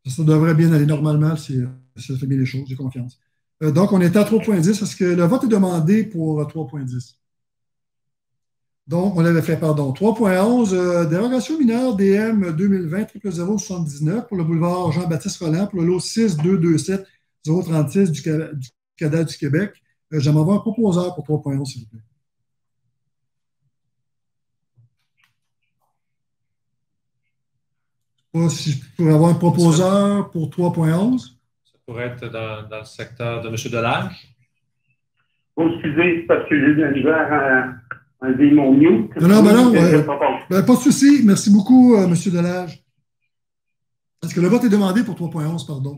Ça devrait bien aller normalement si ça fait bien les choses, j'ai confiance. Donc, on est à 3.10. Est-ce que le vote est demandé pour 3.10? Donc, on l'avait fait, pardon. 3.11, dérogation mineure DM 2020-00079 pour le boulevard Jean-Baptiste Rolland pour le lot 6227036 du cadastre du Québec. J'aimerais avoir un proposeur pour 3.11, s'il vous plaît. Si je pourrais avoir un proposeur pour 3.11. Ça pourrait être dans le secteur de M. Delage. Oh, excusez, c'est parce que j'ai eu de la misère à enlever mon mute. Non, pas de souci. Merci beaucoup, M. Delage. Est-ce que le vote est demandé pour 3.11, pardon?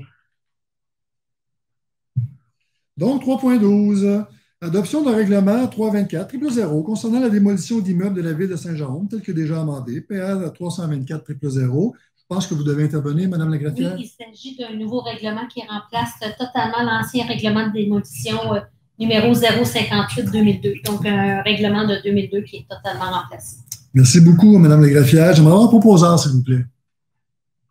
Donc, 3.12. Adoption d'un règlement 324-000 concernant la démolition d'immeubles de la ville de Saint-Jérôme, tel que déjà amendé, PA 324-000. Je pense que vous devez intervenir, Mme la greffière. Oui, il s'agit d'un nouveau règlement qui remplace totalement l'ancien règlement de démolition numéro 058-2002. Donc, un règlement de 2002 qui est totalement remplacé. Merci beaucoup, Mme la greffière. J'aimerais avoir un proposeur, s'il vous plaît.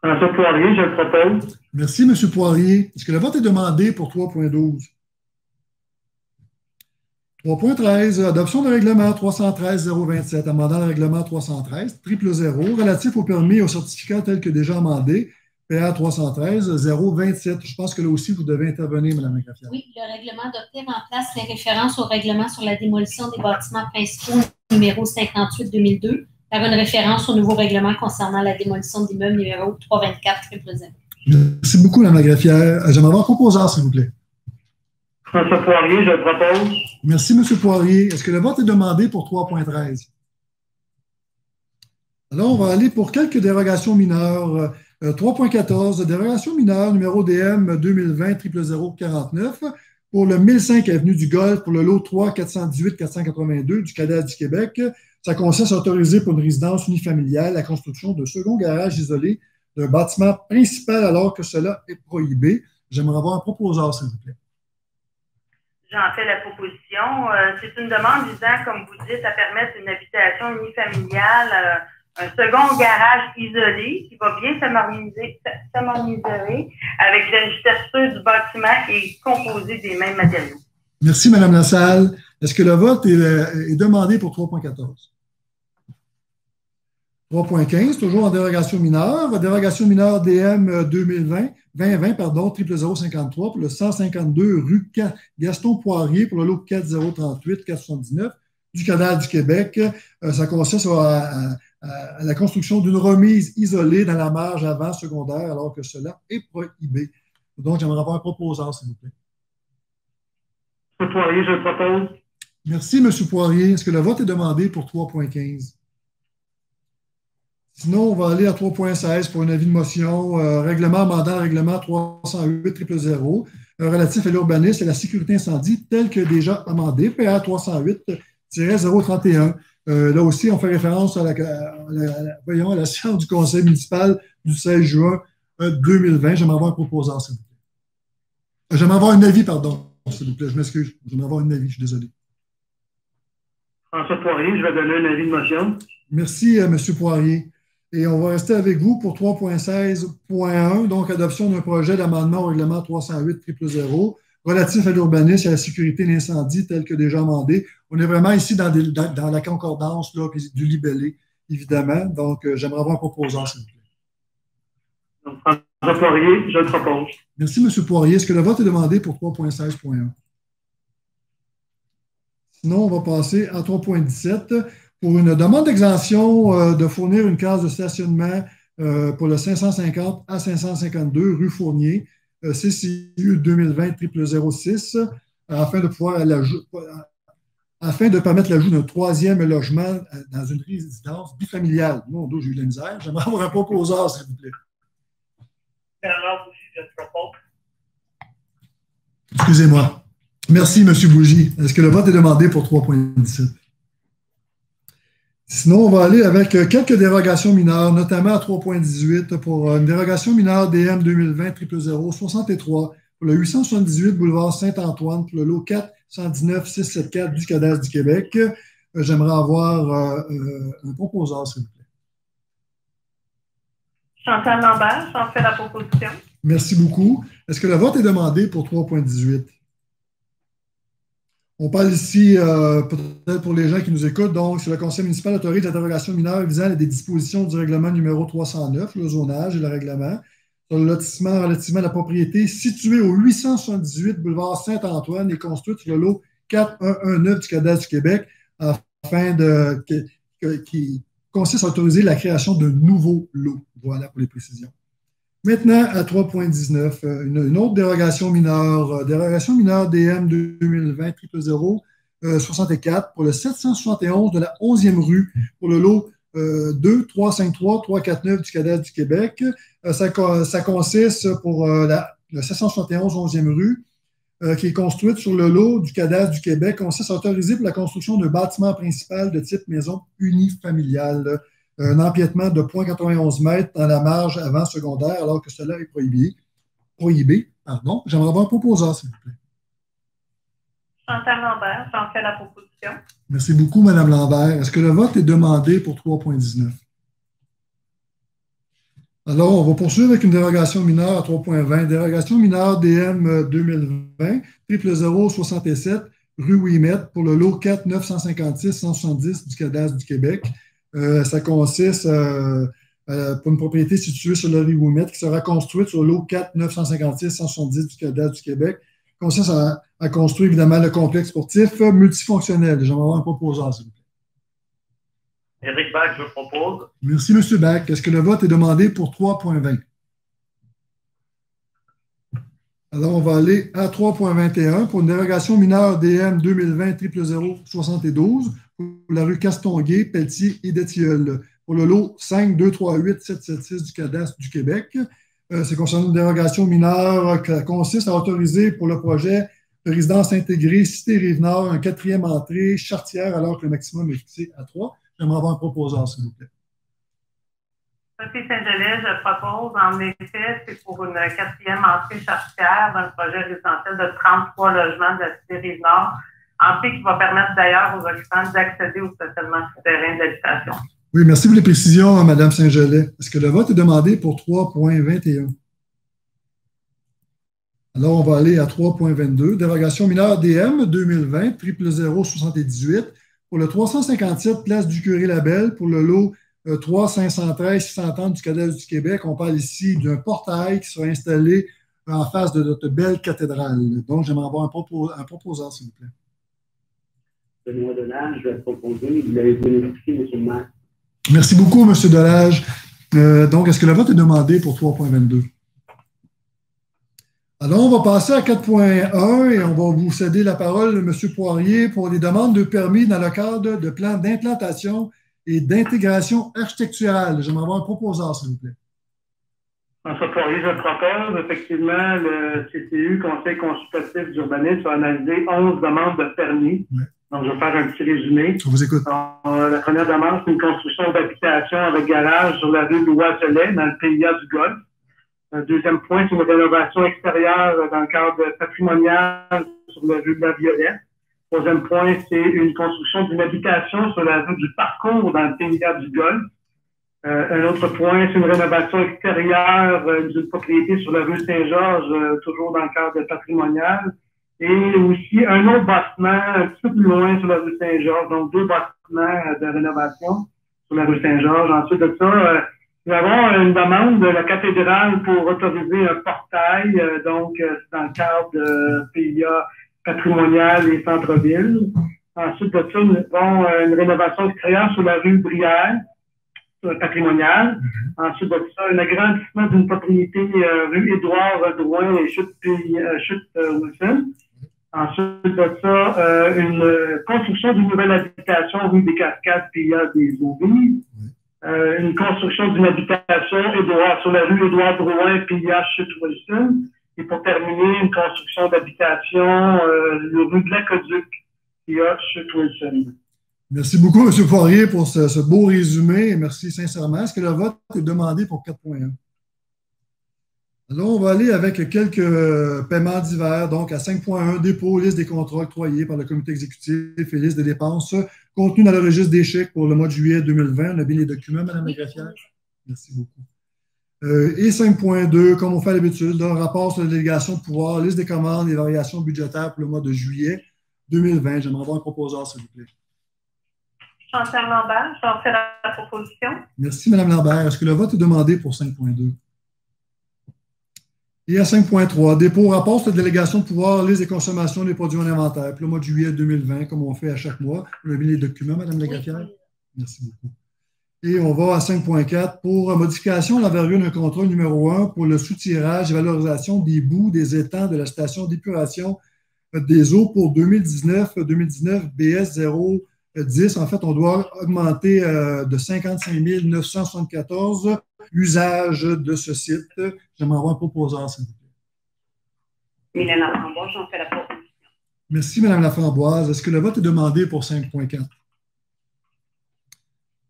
François Poirier, je le propose. Merci, M. Poirier. Est-ce que le vote est demandé pour 3.12? 3.13, adoption de règlement 313-027, amendant le règlement 313-000 relatif au permis et aux certificats tels que déjà amendés, PA 313-027. Je pense que là aussi, vous devez intervenir, Mme la greffière. Oui, le règlement adopté remplace les références au règlement sur la démolition des bâtiments principaux numéro 58-2002 par une référence au nouveau règlement concernant la démolition d'immeubles numéro 324-000. Merci beaucoup, Mme la greffière. J'aimerais avoir un proposeur, s'il vous plaît. François Poirier, je le propose. Merci, M. Poirier. Est-ce que le vote est demandé pour 3.13? Alors, on va aller pour quelques dérogations mineures. 3.14, dérogation mineure numéro DM 2020-0049 pour le 1005 Avenue du Golfe pour le lot 3 418-482 du Cadastre du Québec. Ça consiste à autoriser pour une résidence unifamiliale la construction d'un second garage isolé d'un bâtiment principal alors que cela est prohibé. J'aimerais avoir un proposeur, s'il vous plaît. J'en fais la proposition. C'est une demande visant, comme vous dites, à permettre une habitation unifamiliale, un second garage isolé qui va bien s'harmoniser avec l'architecture du bâtiment et composé des mêmes matériaux. Merci, Mme Lassalle. Est-ce que le vote est demandé pour 3.14? 3.15, toujours en dérogation mineure. Dérogation mineure DM 2020-0053 pour le 152 rue Gaston Poirier pour le lot 4038-479 du Cadastre du Québec. Ça consiste à la construction d'une remise isolée dans la marge avant secondaire alors que cela est prohibé. Donc, j'aimerais avoir un proposeur, s'il vous plaît. M. Poirier, je le propose. Merci, M. Poirier. Est-ce que le vote est demandé pour 3.15? Sinon, on va aller à 3.16 pour un avis de motion. Règlement amendant règlement 308-000 relatif à l'urbanisme et la sécurité incendie tel que déjà amendé, PA 308-031. Là aussi, on fait référence à la séance du Conseil municipal du 16 juin 2020. J'aimerais avoir un proposeur, s'il vous plaît. J'aimerais avoir un avis, pardon, s'il vous plaît. Je m'excuse. J'aimerais avoir un avis, je suis désolé. François Poirier, je vais donner un avis de motion. Merci, M. Poirier. Et on va rester avec vous pour 3.16.1, donc adoption d'un projet d'amendement au règlement 308-000 relatif à l'urbanisme et à la sécurité de l'incendie tel que déjà amendé. On est vraiment ici dans la concordance là, du libellé, évidemment. Donc, j'aimerais avoir un proposeur, s'il vous plaît. Donc, François Poirier, je le propose. Merci, M. Poirier. Est-ce que le vote est demandé pour 3.16.1? Sinon, on va passer à 3.17 pour une demande d'exemption de fournir une case de stationnement pour le 550 à 552 rue Fournier, CCU 2020-0006, afin de permettre l'ajout d'un troisième logement dans une résidence bifamiliale. Mon Dieu, j'ai eu de la misère. J'aimerais avoir un proposeur, s'il vous plaît. Bernard Bougie, je le propose. Excusez-moi. Merci, M. Bougie. Est-ce que le vote est demandé pour 3.17? Sinon, on va aller avec quelques dérogations mineures, notamment à 3.18 pour une dérogation mineure DM 2020-0063 pour le 878 boulevard Saint-Antoine pour le lot 419-674 du Cadastre du Québec. J'aimerais avoir un proposeur, s'il vous plaît. Chantal Lambert, j'en fais la proposition. Merci beaucoup. Est-ce que le vote est demandé pour 3.18? On parle ici, peut-être pour les gens qui nous écoutent, donc, c'est le Conseil municipal autorise l'interrogation mineure visant à des dispositions du règlement numéro 309, le zonage et le règlement, sur le lotissement relativement à la propriété située au 878 boulevard Saint-Antoine et construite sur le lot 4119 du Cadastre du Québec, qui consiste à autoriser la création d'un nouveau lot. Voilà pour les précisions. Maintenant, à 3.19, une autre dérogation mineure DM 2020-0064 pour le 771 de la 11e rue pour le lot 2-353-349 du Cadastre du Québec. Ça consiste pour la 771 11e rue qui est construite sur le lot du Cadastre du Québec, consiste à autoriser pour la construction d'un bâtiment principal de type maison unifamiliale. Un empiètement de 0,91 mètres dans la marge avant secondaire, alors que cela est prohibé. J'aimerais avoir un proposeur, s'il vous plaît. Chantal Lambert, j'en fais la proposition. Merci beaucoup, Mme Lambert. Est-ce que le vote est demandé pour 3.19? Alors, on va poursuivre avec une dérogation mineure à 3.20. Dérogation mineure DM 2020-0067 rue Ouimet pour le lot 4-956-170 du Cadastre du Québec. Ça consiste pour une propriété située sur la rue Ouimet qui sera construite sur le lot 4-956-170 du Cadastre du Québec. Consiste à construire évidemment le complexe sportif multifonctionnel. J'aimerais avoir un proposeur, s'il vous plaît. Éric Bach, je propose. Merci, M. Bach. Est-ce que le vote est demandé pour 3.20? Alors, on va aller à 3.21 pour une dérogation mineure DM 2020-0072 pour la rue Castonguay, Pelletier et d'Étilleul pour le lot 5238776 du cadastre du Québec. C'est concernant une dérogation mineure qui consiste à autoriser pour le projet de résidence intégrée Cité Rive-Nord un 4e entrée charretière alors que le maximum est fixé à 3. J'aimerais avoir un proposeur, s'il vous plaît. Sophie Saint-Gelais, je propose, en effet, c'est pour une 4e entrée charretière dans le projet résidentiel de 33 logements de la Cité Rive-Nord, entrée qui va permettre d'ailleurs aux occupants d'accéder au stationnement souterrain d'habitation. Oui, merci pour les précisions, Mme Saint-Gelais. Est-ce que le vote est demandé pour 3.21? Alors, on va aller à 3.22. Dérogation mineure DM 2020, 00078, pour le 357 place du Curé-Labelle, pour le lot 3-513-630 du cadastre du Québec. On parle ici d'un portail qui sera installé en face de notre belle cathédrale. Donc, j'aimerais avoir un proposeur, s'il vous plaît. Benoît Delage, je vais proposer. Vous l'avez bénéficié, M. le maire. Merci beaucoup, M. Delage. Donc, est-ce que le vote est demandé pour 3.22? Alors, on va passer à 4.1 et on va vous céder la parole, M. Poirier, pour les demandes de permis dans le cadre de plans d'implantation et d'intégration architecturale. J'aimerais avoir un proposeur, s'il vous plaît. François Poirier, je propose. Effectivement, le CCU, Conseil consultatif d'urbanisme, va analyser 11 demandes de permis. Ouais. Donc, je vais faire un petit résumé. Je vous écoute. La première demande, c'est une construction d'habitation avec garage sur la rue Loiselet, dans le PIA du Golfe. Deuxième point, c'est une rénovation extérieure dans le cadre patrimonial sur la rue de la Violette. Troisième point, c'est une construction d'une habitation sur la rue du Parcours dans le PIA du Golfe. Un autre point, c'est une rénovation extérieure d'une propriété sur la rue Saint-Georges, toujours dans le cadre patrimonial. Et aussi un autre bâtiment un petit peu plus loin sur la rue Saint-Georges, donc 2 bâtiments de rénovation sur la rue Saint-Georges. Ensuite de ça, nous avons une demande de la cathédrale pour autoriser un portail, donc dans le cadre de PIA patrimonial et centre-ville. Ensuite de ça, nous avons une rénovation extérieure sur la rue Brière, patrimoniale. Ensuite de ça, un agrandissement d'une propriété rue Édouard Drouin et chute Wilson. Ensuite de ça, une construction d'une nouvelle habitation rue des Cascades, PIA des Eaux-Vives. Une construction d'une habitation sur la rue Édouard Drouin, PIA Chute-Wilson. Et pour terminer, une construction d'habitation rue de l'Aqueduc, PIA Chute-Wilson. Merci beaucoup, M. Poirier, pour ce beau résumé. Merci sincèrement. Est-ce que le vote est demandé pour 4.1? Alors, on va aller avec quelques paiements divers. Donc, à 5.1, dépôt, liste des contrats octroyés par le comité exécutif et liste des dépenses contenues dans le registre des chèques pour le mois de juillet 2020. On a bien les documents, Mme la greffière? Merci beaucoup. Et 5.2, comme on fait à l'habitude, un rapport sur la délégation de pouvoir, liste des commandes et variations budgétaires pour le mois de juillet 2020. J'aimerais avoir un proposeur, s'il vous plaît. Chantal Lambert, j'en fais la proposition. Merci, Mme Lambert. Est-ce que le vote est demandé pour 5.2? Et à 5.3, dépôt, rapport sur la délégation de pouvoir, liste des consommations des produits en inventaire pour le mois de juillet 2020, comme on fait à chaque mois. On a mis les documents, Mme la greffière? Merci beaucoup. Et on va à 5.4 pour modification de l'envergure d'un contrat numéro 1 pour le soutirage et valorisation des boues des étangs de la station d'épuration des eaux pour 2019 BS 010. En fait, on doit augmenter de 55 974 usages de ce site. J'aimerais avoir un proposeur, s'il vous plaît. Mylène Laframboise, j'en fais la proposition. Merci, Mme Laframboise. Est-ce que le vote est demandé pour 5.4?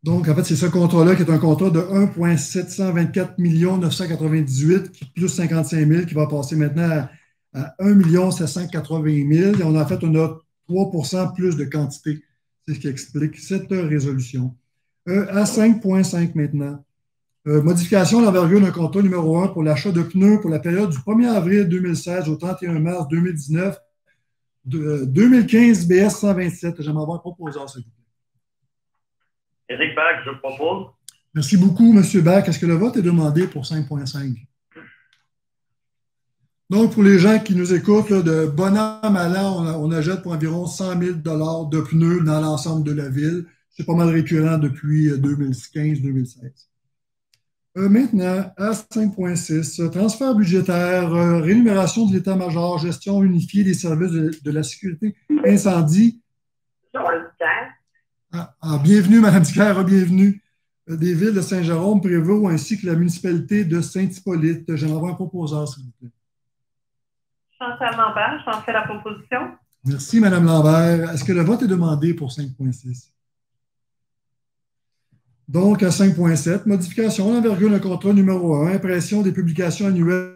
Donc, en fait, c'est ce contrat-là qui est un contrat de 1,724 998 plus 55 000 qui va passer maintenant à 1 780 000. Et on a 3 plus de quantité. C'est ce qui explique cette résolution. À 5.5 maintenant. Modification de l'envergure d'un contrat numéro 1 pour l'achat de pneus pour la période du 1er avril 2016 au 31 mars 2019 de 2015 BS 127. J'aimerais avoir un proposeur, s'il vous plaît. Éric Bach, je propose. Merci beaucoup, M. Bach. Est-ce que le vote est demandé pour 5.5? Donc, pour les gens qui nous écoutent, là, de bon an, mal an, on achète pour environ 100 000 $ de pneus dans l'ensemble de la ville. C'est pas mal récurrent depuis 2015-2016. Maintenant, à 5.6, transfert budgétaire, rémunération de l'état-major, gestion unifiée des services de la sécurité incendie. Bienvenue, Mme Dicker, bienvenue. des villes de Saint-Jérôme, Prévost, ainsi que la municipalité de Saint-Hippolyte. J'aimerais avoir un proposeur, s'il vous plaît. Chantal Lambert, j'en fais la proposition. Merci, Mme Lambert. Est-ce que le vote est demandé pour 5.6? Donc, à 5.7, modification d'envergure d'un contrat numéro 1, impression des publications annuelles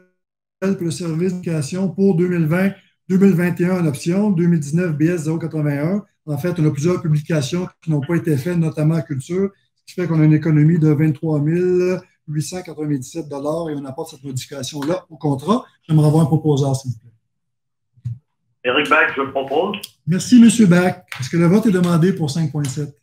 pour le service d'éducation pour 2020-2021 en option, 2019 BS 081. En fait, on a plusieurs publications qui n'ont pas été faites, notamment en culture, ce qui fait qu'on a une économie de 23 897 $ et on apporte cette modification-là au contrat. J'aimerais avoir un proposeur, s'il vous plaît. Éric Bach, je propose. Merci, M. Bach. Est-ce que le vote est demandé pour 5.7?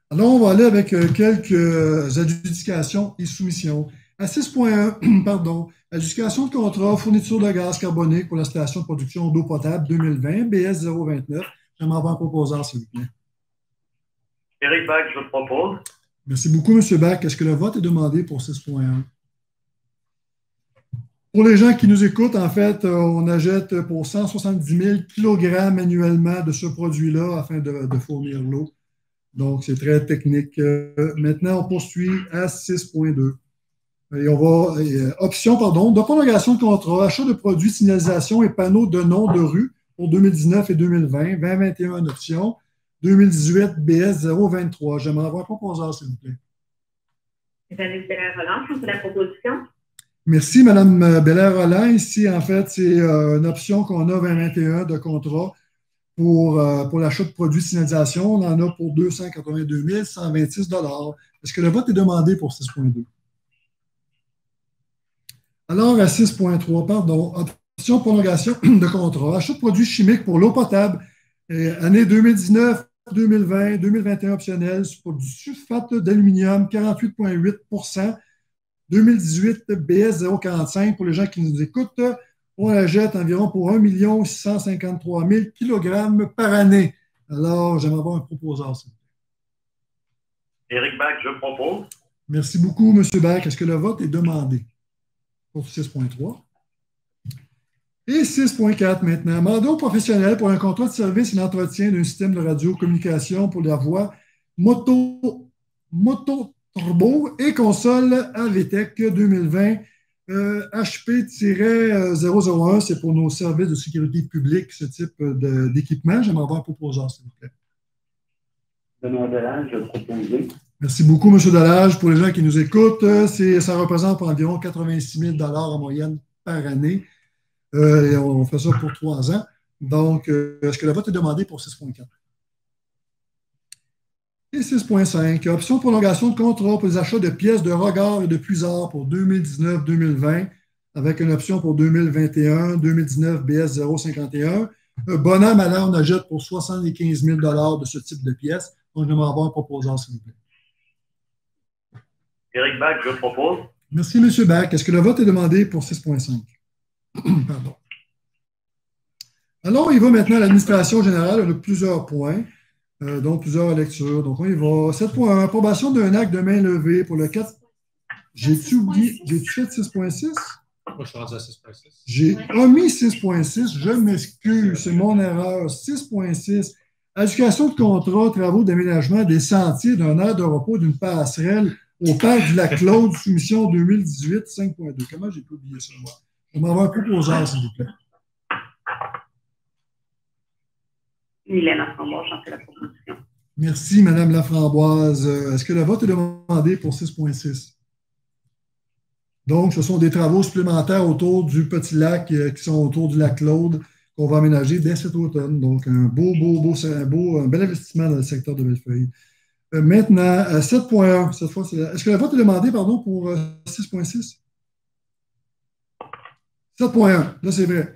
Alors, on va aller avec quelques adjudications et soumissions. À 6.1, pardon, adjudication de contrat, fourniture de gaz carbonique pour la station de production d'eau potable 2020, BS 029. J'aimerais avoir un proposeur, s'il vous plaît. Éric Bach, je propose. Merci beaucoup, M. Bach. Est-ce que le vote est demandé pour 6.1? Pour les gens qui nous écoutent, en fait, on achète pour 170 000 kg annuellement de ce produit-là afin de fournir l'eau. Donc, c'est très technique. Maintenant, on poursuit à 6.2. Et on va, option, pardon, de prolongation de contrat, achat de produits, signalisation et panneaux de nom de rue pour 2019 et 2020, 2021 en option, 2018 BS 023. J'aimerais avoir un proposeur, s'il vous plaît. Jeannick Belair-Roland, c'est la proposition. Merci, Mme Belair-Roland. Ici, en fait, c'est une option qu'on a 2021 de contrat pour l'achat de produits de signalisation. On en a pour 282 126 $. Est-ce que le vote est demandé pour 6.2? Alors, à 6.3, pardon, option prolongation de contrat, achat de produits chimiques pour l'eau potable, année 2019, 2020, 2021 optionnel pour du sulfate d'aluminium, 48,8 %, 2018 BS 045. Pour les gens qui nous écoutent, on la jette environ pour 1 653 000 kg par année. Alors, j'aimerais avoir un proposeur, s'il vous plaît. Éric Bach, je propose. Merci beaucoup, M. Bach. Est-ce que le vote est demandé pour 6.3? Et 6.4 maintenant. Mandat aux professionnels pour un contrat de service et d'entretien d'un système de radiocommunication pour la voie moto turbo et console AVTEC 2020 HP-001. C'est pour nos services de sécurité publique, ce type d'équipement. J'aimerais avoir un proposeur, s'il vous plaît. Benoît Delage, je propose. Merci beaucoup, M. Delage. Pour les gens qui nous écoutent, ça représente environ 86 000 $ en moyenne par année. Et on fait ça pour 3 ans. Donc, est-ce que le vote est demandé pour 6.4? Et 6.5, option prolongation de contrat pour les achats de pièces de regard et de puisard pour 2019-2020, avec une option pour 2021, 2019 BS 051. Bonhomme, alors, on achète pour 75 000 $ de ce type de pièces. Donc, j'aimerais avoir un proposeur, s'il vous plaît. Éric Bach, je propose. Merci, M. Bach. Est-ce que le vote est demandé pour 6.5? Pardon. Alors, il va maintenant à l'administration générale. On a plusieurs points, donc plusieurs lectures. Donc, on y va. 7.1, approbation d'un acte de main levée pour le 4. J'ai-tu oublié? J'ai-tu fait 6.6? Moi, je suis rendu à 6.6. J'ai omis 6.6. Je m'excuse. C'est mon erreur. 6.6. Adjudication de contrat, travaux d'aménagement des sentiers d'un aire de repos d'une passerelle au parc du Lac-Claude, soumission 2018, 5.2. Comment j'ai pu oublier ça, moi? Je vais m'avoir un proposeur, s'il vous plaît. Mylène Laframboise, j'en fais la proposition. Merci, Mme Laframboise. Est-ce que le vote est demandé pour 6.6? Donc, ce sont des travaux supplémentaires autour du Petit Lac qui sont autour du Lac-Claude qu'on va aménager dès cet automne. Donc, un bel investissement dans le secteur de Bellefeuille. Maintenant, 7.1, cette fois, est-ce que le vote est demandé, pardon, pour 6.6? 7.1, là, c'est vrai.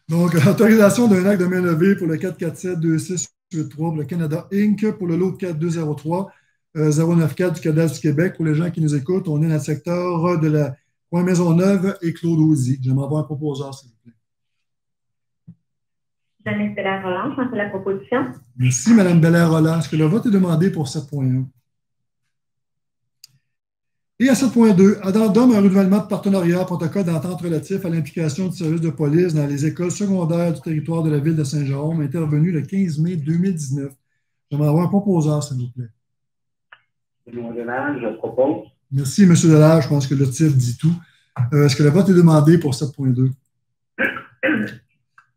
Donc, autorisation d'un acte de main levée pour le 447-2683 pour le Canada Inc. pour le lot 4203 094 du Cadastre du Québec. Pour les gens qui nous écoutent, on est dans le secteur de la Pointe-Maisonneuve et Claude-Ozzy. J'aimerais avoir un proposeur, s'il vous plaît. Jeannick Belair-Roland, j'en fais la proposition. Merci, Mme Belair-Roland. Est-ce que le vote est demandé pour 7.1? Et à 7.2, addendum un renouvellement de partenariat, protocole d'entente relatif à l'implication du service de police dans les écoles secondaires du territoire de la ville de Saint-Jérôme, intervenu le 15 mai 2019. J'aimerais avoir un proposeur, s'il vous plaît. Benoît Delage, je propose. Merci, M. Delage. Je pense que le titre dit tout. Est-ce que le vote est demandé pour 7.2?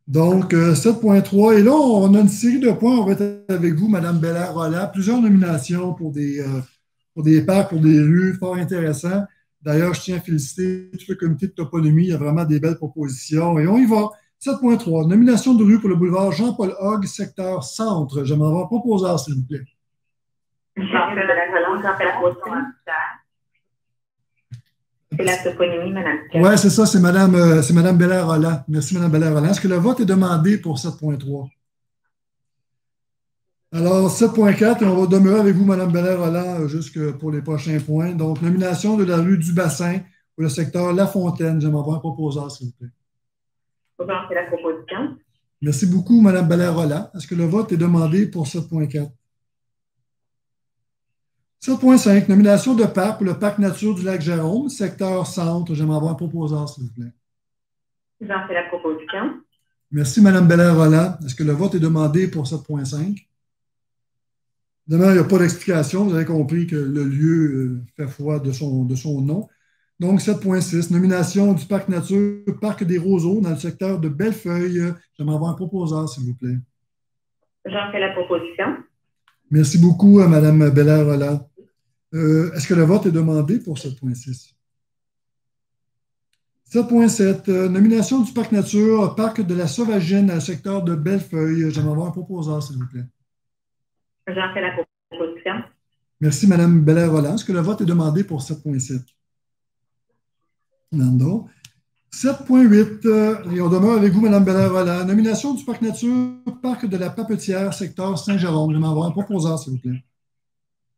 Donc, 7.3. Et là, on a une série de points. On va être avec vous, Mme Belair-Rolland. Plusieurs nominations pour des parcs, pour des rues, fort intéressants. D'ailleurs, je tiens à féliciter tout le comité de toponymie. Il y a vraiment des belles propositions. Et on y va. 7.3. Nomination de rue pour le boulevard Jean-Paul Hogg, secteur centre. J'aimerais avoir un proposeur, s'il vous plaît. C'est la toponymie, Mme. Oui, c'est ça, c'est Mme Belair-Rolland. Merci, Mme Belair-Rolland. Est-ce que le vote est demandé pour 7.3? Alors, 7.4, et on va demeurer avec vous, Mme Belair-Rolland, jusque pour les prochains points. Donc, nomination de la rue du Bassin pour le secteur La Fontaine. J'aimerais avoir un proposeur, s'il vous plaît. C'est la proposition. Merci beaucoup, Mme Belair-Rolland. Est-ce que le vote est demandé pour 7.4? 7.5, nomination de parc pour le parc nature du lac Jérôme, secteur centre. J'aimerais avoir un proposeur, s'il vous plaît. J'en fais la proposition. Merci, Mme Belair-Rolland. Est-ce que le vote est demandé pour 7.5? Demain, il n'y a pas d'explication. Vous avez compris que le lieu fait foi de son nom. Donc, 7.6, nomination du parc nature, parc des Roseaux, dans le secteur de Bellefeuille. J'aimerais avoir un proposeur, s'il vous plaît. J'en fais la proposition. Merci beaucoup à Mme Belair-Rolland. Est-ce que le vote est demandé pour 7.6? 7.7, nomination du parc nature, parc de la Sauvagine, dans le secteur de Bellefeuille. J'aimerais avoir un proposeur, s'il vous plaît. J'en fais la proposition. Merci, Mme Belair-Rolland. Est-ce que le vote est demandé pour 7.7? Non. 7.8, et on demeure avec vous, Mme Belair-Rolland. Nomination du parc nature, parc de la Papetière, secteur Saint-Jérôme. J'aimerais avoir un proposeur, s'il vous plaît.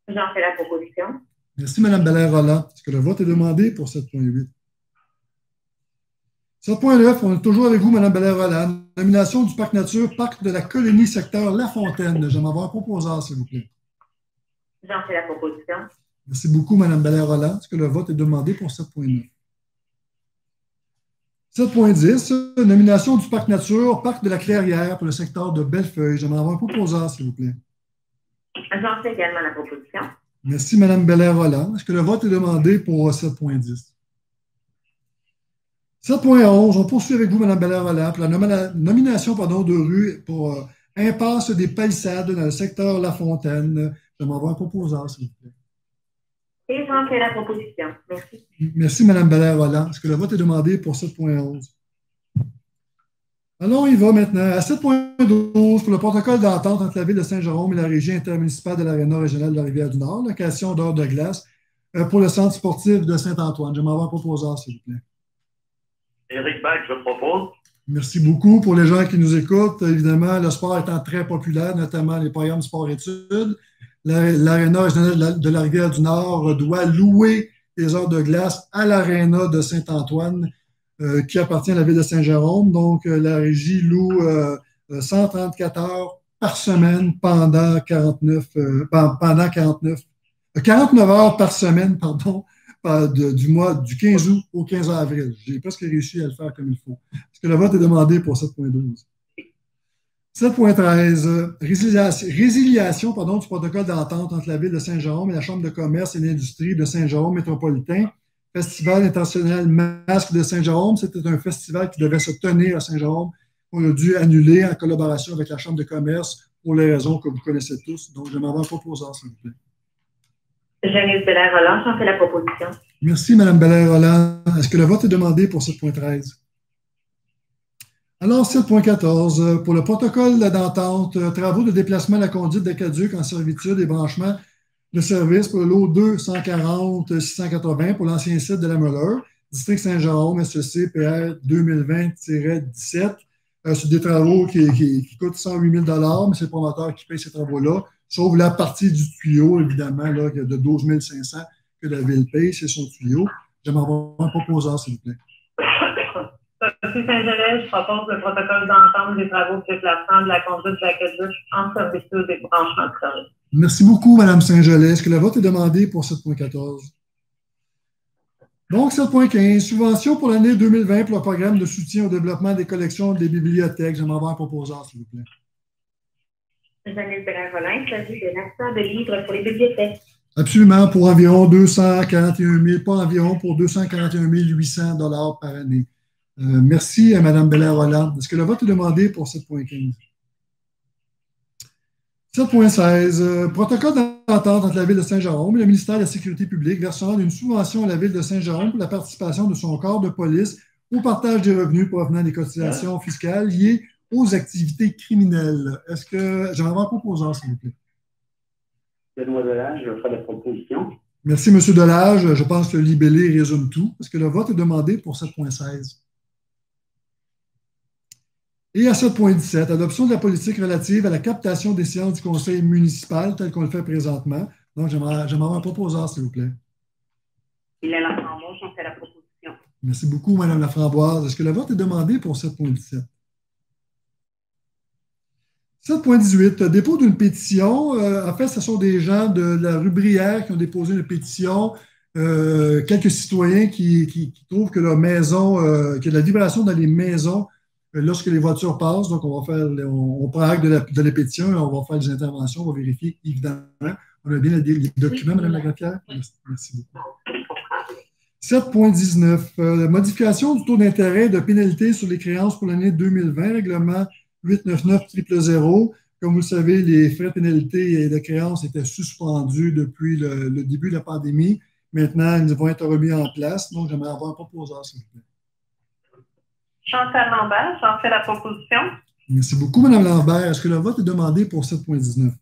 J'en fais la proposition. Merci, Mme Belair-Rolland. Est-ce que le vote est demandé pour 7.8? 7.9, on est toujours avec vous, Mme Belair-Rolland. Nomination du parc nature, parc de la colonie, secteur La Fontaine. J'aimerais avoir un proposeur, s'il vous plaît. J'en fais la proposition. Merci beaucoup, Mme Belair-Rolland. Est-ce que le vote est demandé pour 7.9? 7.10, nomination du parc nature, parc de la Clairière pour le secteur de Bellefeuille. J'aimerais avoir un proposeur, s'il vous plaît. J'en fais également la proposition. Merci, Mme Belair-Rolland. Est-ce que le vote est demandé pour 7.10? 7.11, on poursuit avec vous, Mme Belair-Rolland, pour la nomination de rue pour Impasse des Palissades dans le secteur La Fontaine. J'aimerais avoir un proposeur, s'il vous plaît. Et j'en fais la proposition. Merci. Merci, Mme Belair-Rolland. Est-ce que le vote est demandé pour 7.11? Alors, il va maintenant à 7.12 pour le protocole d'entente entre la Ville de Saint-Jérôme et la Régie intermunicipale de l'Aréna régionale de la Rivière-du-Nord, location d'heures de glace pour le centre sportif de Saint-Antoine. J'aimerais avoir un proposeur, s'il vous plaît. Éric Bach, je propose. Merci beaucoup pour les gens qui nous écoutent. Évidemment, le sport étant très populaire, notamment les programmes sport-études. L'Aréna régionale de la Rivière-du-Nord doit louer des heures de glace à l'Aréna de Saint-Antoine, qui appartient à la Ville de Saint-Jérôme. Donc, la Régie loue 134 heures par semaine pendant 49 heures par semaine, pardon, du 15 août au 15 avril. J'ai presque réussi à le faire comme il faut. Est-ce que le vote est demandé pour 7.12? 7.13, résiliation du protocole d'entente entre la Ville de Saint-Jérôme et la Chambre de commerce et d'industrie de Saint-Jérôme métropolitain. Festival international Masque de Saint-Jérôme. C'était un festival qui devait se tenir à Saint-Jérôme. On a dû annuler en collaboration avec la Chambre de commerce pour les raisons que vous connaissez tous. Donc, je vais m'avoir un proposeur, s'il vous plaît. Janice Belair-Rolland, j'en fais la proposition. Merci, Mme Belair-Rolland. Est-ce que le vote est demandé pour 7.13? Alors, 7.14, pour le protocole d'entente, travaux de déplacement à la conduite d'Aqueduc en servitude et branchement de service pour le lot 240-680 pour l'ancien site de la Meuleur, district Saint-Jérôme, SEC, PR 2020-17. C'est des travaux qui coûtent 108 000 mais c'est le promoteur qui paye ces travaux-là, sauf la partie du tuyau, évidemment, là, de 12 500 que la Ville paye, c'est son tuyau. J'aimerais avoir un proposeur, s'il vous plaît. Monsieur Saint-Gelais, je propose le protocole d'entente des travaux de déplacement de la conduite de l'Aqueduc en servitude et branchement de service. Merci beaucoup, Mme Saint-Gelais. Est-ce que le vote est demandé pour 7.14? Donc, 7.15, subvention pour l'année 2020 pour le programme de soutien au développement des collections des bibliothèques. J'aimerais avoir un proposeur, s'il vous plaît. Janice Belair-Rolland, il s'agit de l'achat de livres pour les bibliothèques. Absolument, pour environ 241 000, pas environ, pour 241 800 $ par année. Merci à Mme Belair-Rolland. Est-ce que le vote est demandé pour 7.15? 7.16. Protocole d'entente entre la Ville de Saint-Jérôme et le ministère de la Sécurité publique versera une subvention à la Ville de Saint-Jérôme pour la participation de son corps de police au partage des revenus provenant des cotisations fiscales liées aux activités criminelles. Est-ce que j'aimerais avoir un proposant, s'il vous plaît? Benoît Delage, je ferai la proposition. Merci, M. Delage. Je pense que le libellé résume tout. Est-ce que le vote est demandé pour 7.16? Et à 7.17, adoption de la politique relative à la captation des séances du conseil municipal tel qu'on le fait présentement. Donc, j'aimerais avoir un proposant, s'il vous plaît. Il est Laframboise, j'en fais la proposition. Merci beaucoup, Mme Laframboise. Est-ce que le vote est demandé pour 7.17? 7.18, dépôt d'une pétition. En fait, ce sont des gens de la rue Brière qui ont déposé une pétition. Quelques citoyens qui trouvent que leur maison, qu'il y a de la vibration dans les maisons lorsque les voitures passent. Donc, on prend acte de la pétition et on va faire des interventions, on va vérifier, évidemment. On a bien les documents, Mme Lagrafière? Merci beaucoup. 7.19, modification du taux d'intérêt de pénalité sur les créances pour l'année 2020, règlement 899-000. Comme vous le savez, les frais de pénalité et de créances étaient suspendus depuis le début de la pandémie. Maintenant, ils vont être remis en place. Donc, j'aimerais avoir un proposeur, s'il vous plaît. Chantal Lambert, j'en fais la proposition. Merci beaucoup, Mme Lambert. Est-ce que le vote est demandé pour 7.19?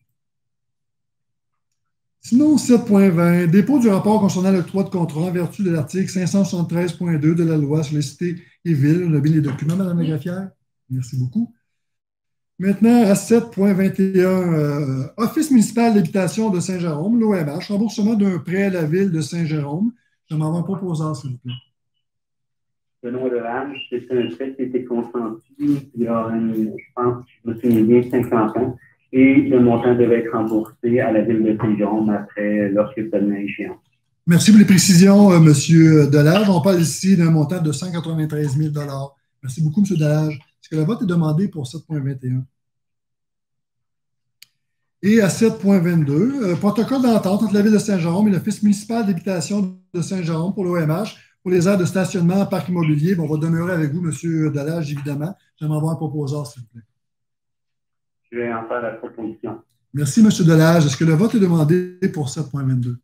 Sinon, 7.20, dépôt du rapport concernant l'octroi de contrat en vertu de l'article 573.2 de la loi sur les cités et villes. On a bien les documents, Mme Lagrafière? Merci beaucoup. Maintenant, à 7.21, Office municipal d'habitation de Saint-Jérôme, l'OMH, remboursement d'un prêt à la ville de Saint-Jérôme. J'aimerais avoir un proposant, s'il vous plaît. Benoît Delage, c'est un prêt qui a été consenti il y a, je pense, je me souviens bien, 50 ans. Et le montant devait être remboursé à la ville de Saint-Jérôme après, lorsque ça donnait échéance. Merci pour les précisions, M. Delage. On parle ici d'un montant de 193 000 $. Merci beaucoup, M. Delage. Est-ce que le vote est demandé pour 7.21? Et à 7.22, protocole d'entente entre la Ville de Saint-Jérôme et l'Office municipal d'habitation de Saint-Jérôme pour l'OMH pour les aires de stationnement en parc immobilier. Bon, on va demeurer avec vous, M. Delage, évidemment. J'aimerais avoir un proposeur, s'il vous plaît. Je vais en faire la proposition. Merci, M. Delage. Est-ce que le vote est demandé pour 7.22?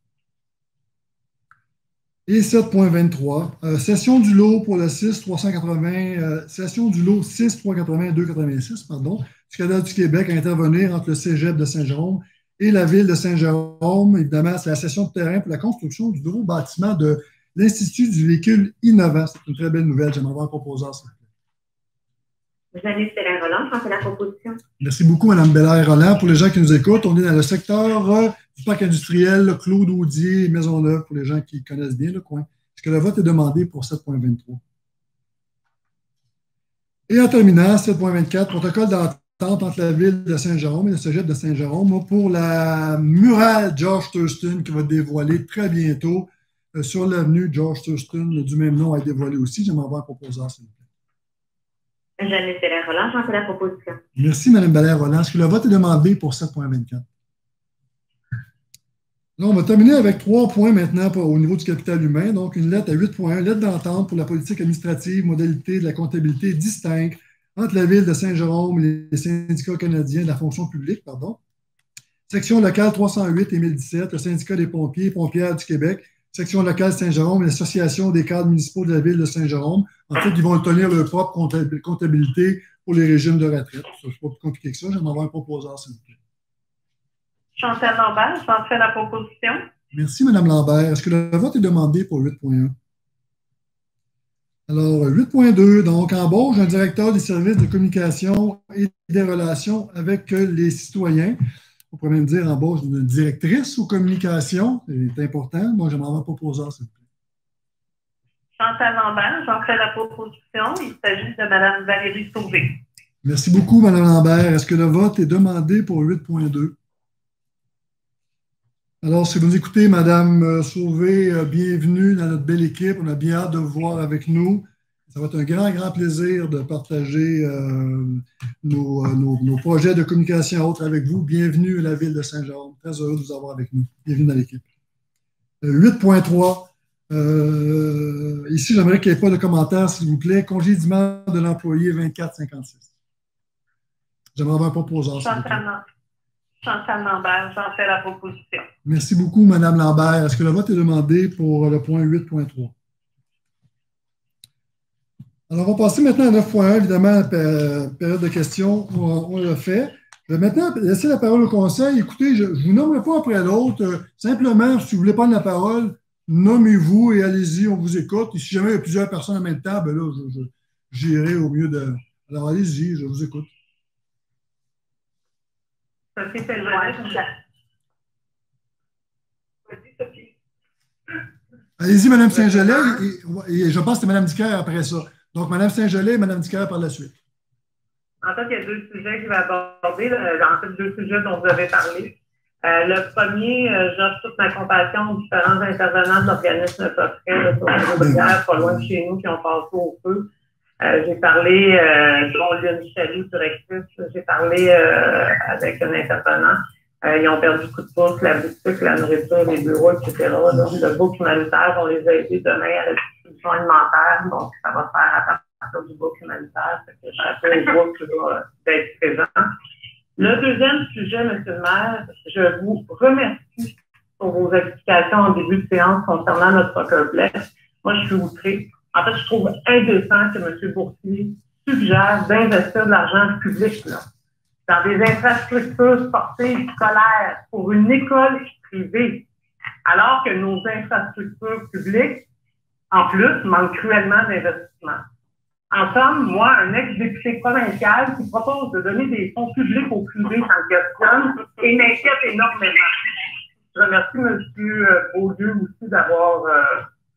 Et 7.23, session du lot pour le 6-380, session du lot 6-380-286, pardon, du Canada du Québec à intervenir entre le Cégep de Saint-Jérôme et la Ville de Saint-Jérôme. Évidemment, c'est la session de terrain pour la construction du nouveau bâtiment de l'Institut du véhicule innovant. C'est une très belle nouvelle. J'aimerais avoir un proposeur, s'il vous plaît. Janice Belair-Rolland, j'en fais la proposition. Merci beaucoup, Mme Belair-Rolland. Pour les gens qui nous écoutent, on est dans le secteur du parc industriel Claude Audier, Maisonneuve, pour les gens qui connaissent bien le coin. Est-ce que le vote est demandé pour 7.23? Et en terminant, 7.24, protocole d'entente entre la Ville de Saint-Jérôme et le Cégep de Saint-Jérôme pour la murale George Thurston qui va dévoiler très bientôt sur l'avenue George Thurston, du même nom, à être dévoilé aussi. J'aimerais avoir un proposeur, s'il vous plaît. Janice Belair-Rolland, j'en fais la proposition. Merci, Mme Belair-Rolland. Est-ce que le vote est demandé pour 7.24? Là, on va terminer avec 3 points maintenant au niveau du capital humain. Donc, une lettre à 8.1, lettre d'entente pour la politique administrative, modalité de la comptabilité distincte entre la Ville de Saint-Jérôme et les syndicats canadiens de la fonction publique, pardon. Section locale 308 et 1017, le syndicat des pompiers et pompières du Québec. Section locale Saint-Jérôme et l'Association des cadres municipaux de la Ville de Saint-Jérôme. En fait, ils vont tenir leur propre comptabilité pour les régimes de retraite. Ce n'est pas plus compliqué que ça. J'aimerais avoir un proposeur, s'il vous plaît. Chantal Lambert, j'en fais la proposition. Merci, Mme Lambert. Est-ce que le vote est demandé pour 8.1? Alors, 8.2, donc, embauche un directeur des services de communication et des relations avec les citoyens. On pourrait même dire embauche d'une directrice aux communications. C'est important. Donc, j'aimerais avoir un proposeur, s'il vous plaît. Chantal Lambert, j'en fais la proposition. Il s'agit de Mme Valérie Sauvé. Merci beaucoup, Mme Lambert. Est-ce que le vote est demandé pour 8.2? Alors, si vous nous écoutez, Mme Sauvé, bienvenue dans notre belle équipe. On a bien hâte de vous voir avec nous. Ça va être un grand, grand plaisir de partager nos projets de communication autres avec vous. Bienvenue à la Ville de Saint-Jérôme. Très heureux de vous avoir avec nous. Bienvenue dans l'équipe. 8.3. Ici, j'aimerais qu'il n'y ait pas de commentaires, s'il vous plaît. Congédiement de l'employé 24,56. J'aimerais avoir un proposeur. Chantal Lambert, j'en fais la proposition. Merci beaucoup, Mme Lambert. Est-ce que le vote est demandé pour le point 8.3? Alors, on va passer maintenant à 9.1, évidemment, période de questions. On l'a fait. Je vais maintenant laisser la parole au conseil. Écoutez, je ne vous nommerai pas après l'autre. Simplement, si vous voulez prendre la parole, nommez-vous et allez-y, on vous écoute. Et si jamais il y a plusieurs personnes en même temps, ben là, j'irai au mieux de... Alors, allez-y, je vous écoute. Sophie Pellerin. Allez-y, Mme Saint-Gelais, et je pense que c'est Mme Dicker après ça. Donc, Mme Saint-Gelais et Mme Dicker par la suite. En fait, il y a deux sujets que je vais aborder, en fait, deux sujets dont vous avez parlé. Le premier, j'offre toute ma compassion aux différents intervenants de l'organisme Coffret sur la Rivière, pas loin de chez nous, qui ont passé au feu. J'ai parlé, dont Lynn Chaloux, directrice, j'ai parlé avec un intervenant. Ils ont perdu coup de pouce, la boutique, la nourriture, les bureaux, etc. Donc, le book humanitaire, on les a aidés demain à la distribution alimentaire. Donc, ça va se faire à partir du book humanitaire. Chaque groupe doit être présent. Le deuxième sujet, M. le maire, je vous remercie pour vos explications en début de séance concernant notre complexe. Moi, je suis outrée. En fait, je trouve indécent que M. Boursier suggère d'investir de l'argent public là, dans des infrastructures sportives scolaires pour une école privée, alors que nos infrastructures publiques, en plus, manquent cruellement d'investissement. En somme, moi, un ex-député provincial qui propose de donner des fonds publics au privé sans question et m'inquiète énormément. Je remercie M. Beaulieu aussi d'avoir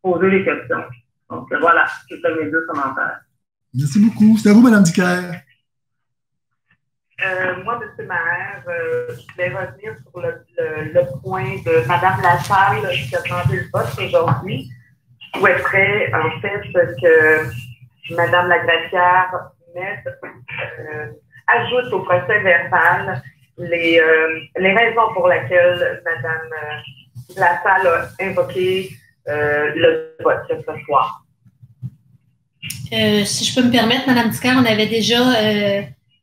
posé les questions. Donc voilà, c'était mes deux commentaires. Merci beaucoup. C'est à vous, Mme Dicker. Moi, M. le maire, je voulais revenir sur le point de Mme Lassalle qui a demandé le vote aujourd'hui. Je souhaiterais, en fait, que Mme Lagracière ajoute au procès verbal les raisons pour lesquelles Mme Lassalle a invoqué le vote ce soir. Si je peux me permettre, Mme Dicker, on avait déjà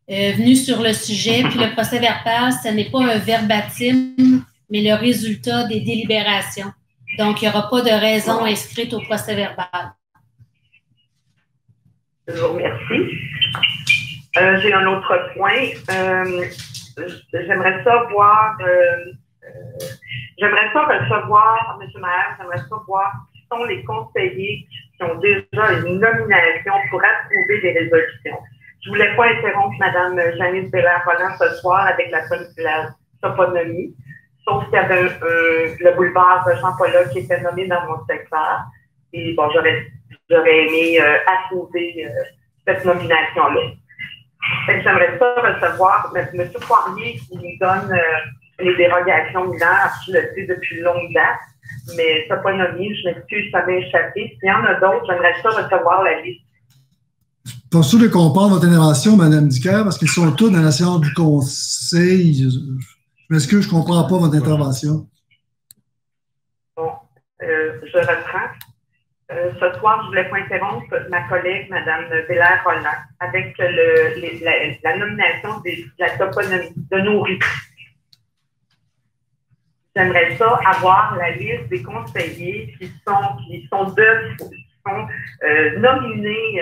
venu sur le sujet, puis le procès verbal, ce n'est pas un verbatim, mais le résultat des délibérations. Donc, il n'y aura pas de raison inscrite au procès verbal. Je vous remercie. J'ai un autre point. J'aimerais ça voir, recevoir, M. le maire, j'aimerais ça voir qui sont les conseillers qui ont déjà une nomination pour approuver des résolutions. Je ne voulais pas interrompre Mme Janice Bélair-Roland ce soir avec la toponymie, sauf qu'il y avait le boulevard Jean-Paul qui était nommé dans mon secteur. Et bon, j'aurais aimé approuver cette nomination-là. J'aimerais ça recevoir M. Poirier qui nous donne les dérogations mineures, je le sais depuis longue date, mais ça n'a pas nommé, je m'excuse, ça m'a échappé. S'il y en a d'autres, j'aimerais ça recevoir la liste. Pas sûr de comprendre votre intervention, Mme Dicker, parce qu'ils sont tous dans la séance du conseil. Je m'excuse, je ne comprends pas votre intervention. Bon, je reprends. Ce soir, je ne voulais pas interrompre ma collègue, Mme Bélair-Roland, avec la nomination de la toponymie de nos rues. J'aimerais ça avoir la liste des conseillers qui sont nominés.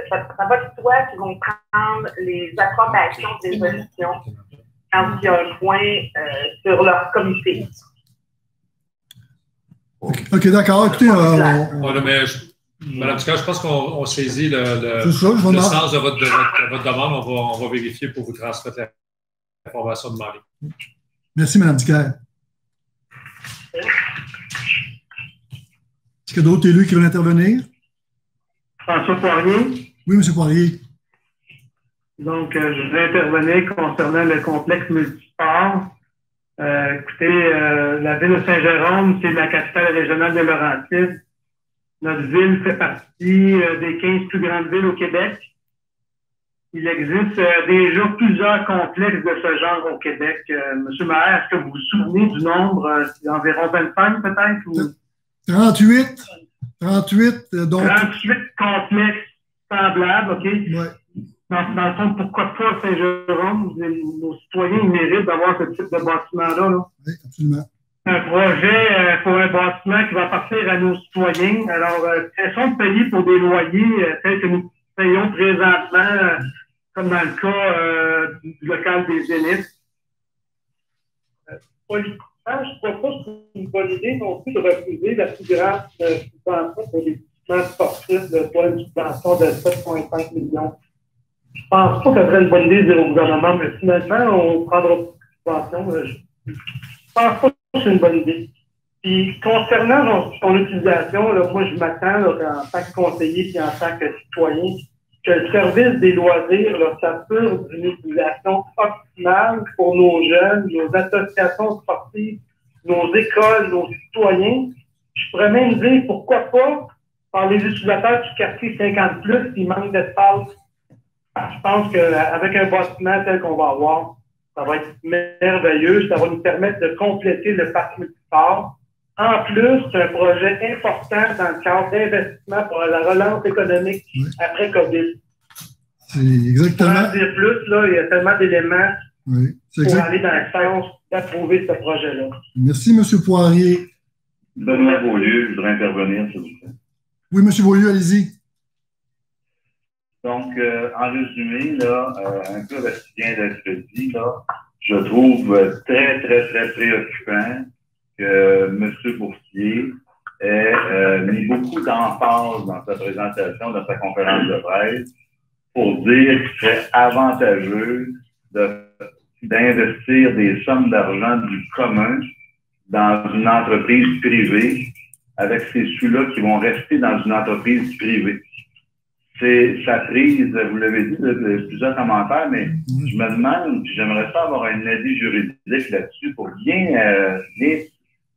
Ça va de toi qui vont prendre les approbations des résolutions quand il y a un point sur leur comité. OK, d'accord. Écoutez, Madame Dicker, je pense qu'on saisit le sens de votre demande. On va vérifier pour vous transmettre l'information demandée. Merci, Mme Dicker. Est-ce qu'il y a d'autres élus qui veulent intervenir? François Poirier. Oui, M. Poirier. Donc, je voudrais intervenir concernant le complexe multisport. Écoutez, la ville de Saint-Jérôme, c'est la capitale régionale de Laurentides. Notre ville fait partie des 15 plus grandes villes au Québec. Il existe déjà plusieurs complexes de ce genre au Québec. Monsieur Maher, est-ce que vous vous souvenez du nombre? Environ 25 peut-être? Ou... 38. 38, donc. 38 complexes semblables, OK? Oui. Dans le fond, pourquoi pas Saint-Jérôme? Nos citoyens méritent d'avoir ce type de bâtiment-là. Là. Oui, absolument. Un projet pour un bâtiment qui va partir à nos citoyens. Alors, cessons de payer pour des loyers tels que nous payons présentement, comme dans le cas du local des Zéniths. Politiquement, je ne crois pas que c'est une bonne idée non plus de refuser la plus grande subvention pour les équipements sportifs, soit une subvention de 7,5 millions. Je pense pas que ce serait une bonne idée de dire au gouvernement, mais finalement, on prendra pas de subvention. Je pense pas que c'est une bonne idée. Puis, concernant son utilisation, là, moi, je m'attends, en tant que conseiller et en tant que citoyen, que le service des loisirs s'assure d'une utilisation optimale pour nos jeunes, nos associations sportives, nos écoles, nos citoyens. Je pourrais même dire, pourquoi pas, par les utilisateurs du quartier 50+, qui manquent d'espace. Je pense qu'avec un bâtiment tel qu'on va avoir, ça va être merveilleux. Ça va nous permettre de compléter le parc multisport. En plus, c'est un projet important dans le cadre d'investissement pour la relance économique après COVID. C'est exactement. Pour en dire plus, là, il y a tellement d'éléments pour aller dans le sens d'approuver ce projet-là. Merci, M. Poirier. Benoît Beaulieu, je voudrais intervenir, s'il vous plaît. Oui, M. Beaulieu, allez-y. Donc, en résumé, là, un peu avec ce qui vient d'être dit, là, je trouve très, très, très préoccupant que M. Boursier ait mis beaucoup d'emphase dans sa présentation, dans sa conférence de presse, pour dire qu'il serait avantageux d'investir des sommes d'argent du commun dans une entreprise privée, avec ces sous-là qui vont rester dans une entreprise privée. C'est sa prise, vous l'avez dit, de plusieurs commentaires, mais je me demande, j'aimerais pas avoir un avis juridique là-dessus pour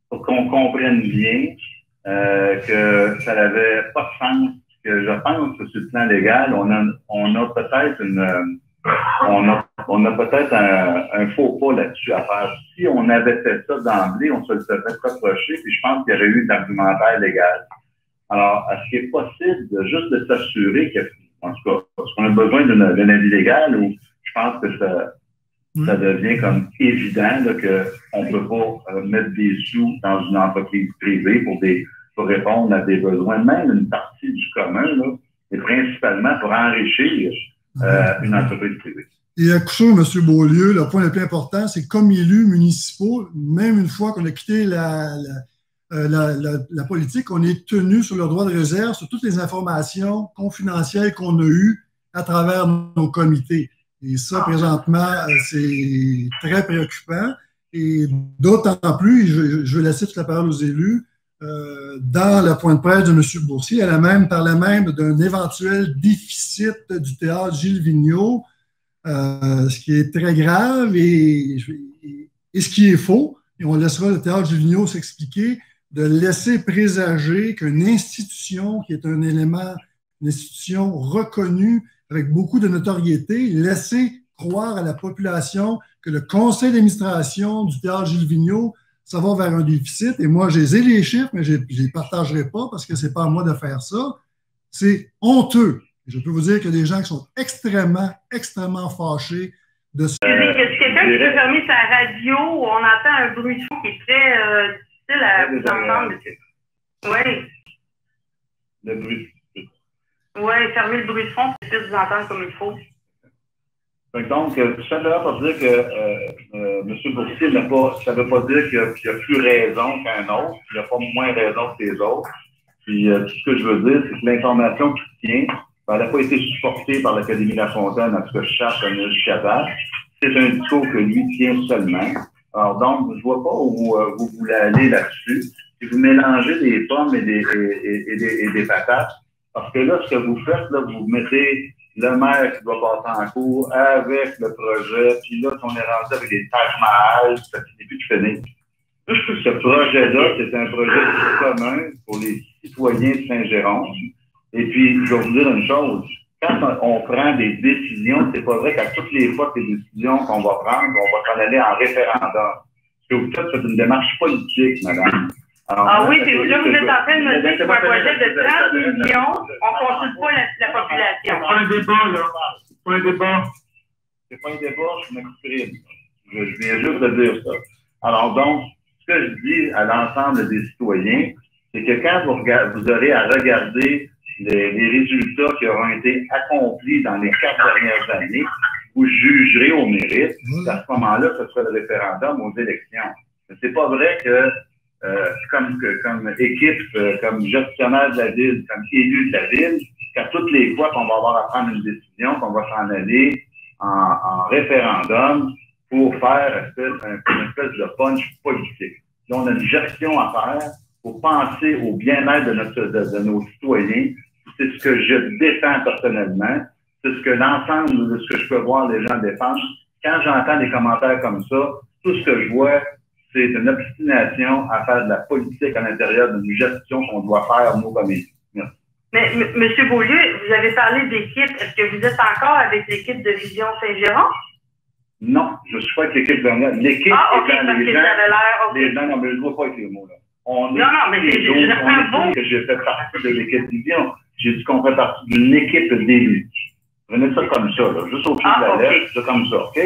pour qu'on comprenne bien que ça n'avait pas de sens. Que je pense que sur le plan légal, on a peut-être un faux pas là-dessus à faire. Si on avait fait ça d'emblée, on se le serait reproché, puis je pense qu'il y aurait eu l'argumentaire légal. Alors, est-ce qu'il est possible de s'assurer que, en tout cas, parce qu'on a besoin d'un avis légal, ou je pense que ça devient comme évident qu'on ne peut pas mettre des sous dans une entreprise privée pour répondre à des besoins, même une partie du commun, là, et principalement pour enrichir une entreprise privée. Et à coup sûr, M. Beaulieu, le point le plus important, c'est que comme élus municipaux, même une fois qu'on a quitté la politique, on est tenu sur le droit de réserve sur toutes les informations confidentielles qu'on a eues à travers nos comités. Et ça, présentement, c'est très préoccupant. Et d'autant plus, je vais laisser toute la parole aux élus, dans le point de presse de M. Boursier, elle parlait même d'un éventuel déficit du théâtre Gilles Vigneault, ce qui est très grave et ce qui est faux. Et on laissera le théâtre Gilles Vigneault s'expliquer, de laisser présager qu'une institution qui est un élément, une institution reconnue avec beaucoup de notoriété, laisser croire à la population que le conseil d'administration du théâtre Gilles Vigneault, ça va vers un déficit. Et moi, j'ai les chiffres, mais je ne les partagerai pas parce que ce n'est pas à moi de faire ça. C'est honteux. Et je peux vous dire qu'il y a des gens qui sont extrêmement, extrêmement fâchés de ça. Est-ce quelqu'un qui peut fermer sa radio où on entend un bruit de fond qui est très difficile à vous entendre, monsieur? Oui. Le bruit. Oui, fermer le bruit de fond, c'est plus vous entendre comme il faut. Donc, tout simplement pour dire que M. Boursier ça ne veut pas dire qu'il a plus raison qu'un autre, il n'a pas moins raison que les autres. Puis, tout ce que je veux dire, c'est que l'information qui tient, elle n'a pas été supportée par l'Académie La Fontaine, en ce que je cherche à me jusqu'à. C'est un discours que lui tient seulement. Alors, donc, je ne vois pas où vous voulez aller là-dessus. Si vous mélangez des pommes et des patates, parce que là, ce que vous faites, là, vous mettez le maire qui doit passer en cours avec le projet, puis là, on est rendu avec des Taj Mahal, ça finit plus de finir. Ce projet-là, c'est un projet commun pour les citoyens de Saint-Jérôme. Et puis, je vais vous dire une chose. Quand on prend des décisions, c'est pas vrai qu'à toutes les fois que les décisions qu'on va prendre, on va s'en aller en référendum. Ce que vous faites, c'est une démarche politique, madame. Alors, oui, puis là, vous êtes en train de me dire que pour un projet de 30 millions, on ne consulte pas la population. C'est pas un débat, là. C'est pas un débat. C'est pas un débat, je m'exprime. Je viens juste de dire ça. Alors donc, ce que je dis à l'ensemble des citoyens, c'est que quand vous aurez à regarder les résultats qui auront été accomplis dans les 4 dernières années, vous jugerez au mérite. À ce moment-là, ce sera le référendum aux élections. Mais c'est pas vrai que comme équipe, comme gestionnaire de la ville, comme élu de la ville, qu'à toutes les fois qu'on va avoir à prendre une décision, qu'on va s'en aller en référendum pour faire une espèce de punch politique. Là, on a une gestion à faire pour penser au bien-être de nos citoyens. C'est ce que je défends personnellement. C'est ce que l'ensemble de ce que je peux voir les gens défendent. Quand j'entends des commentaires comme ça, tout ce que je vois, c'est une obstination à faire de la politique à l'intérieur d'une gestion qu'on doit faire, nous, comme élus. Merci. Mais, M. Beaulieu, vous avez parlé d'équipe. Est-ce que vous êtes encore avec l'équipe de Vision Saint-Géron? Non, je ne suis pas avec l'équipe dernière. L'équipe OK, parce que ça avait l'air... Les gens, non, mais je ne vois pas avec les mots, là. Non, mais je que j'ai fait partie de l'équipe Vision. J'ai dit qu'on fait partie d'une équipe d'élus. Prenez ça comme ça, là. Juste au pied de la lettre, c'est comme ça, OK?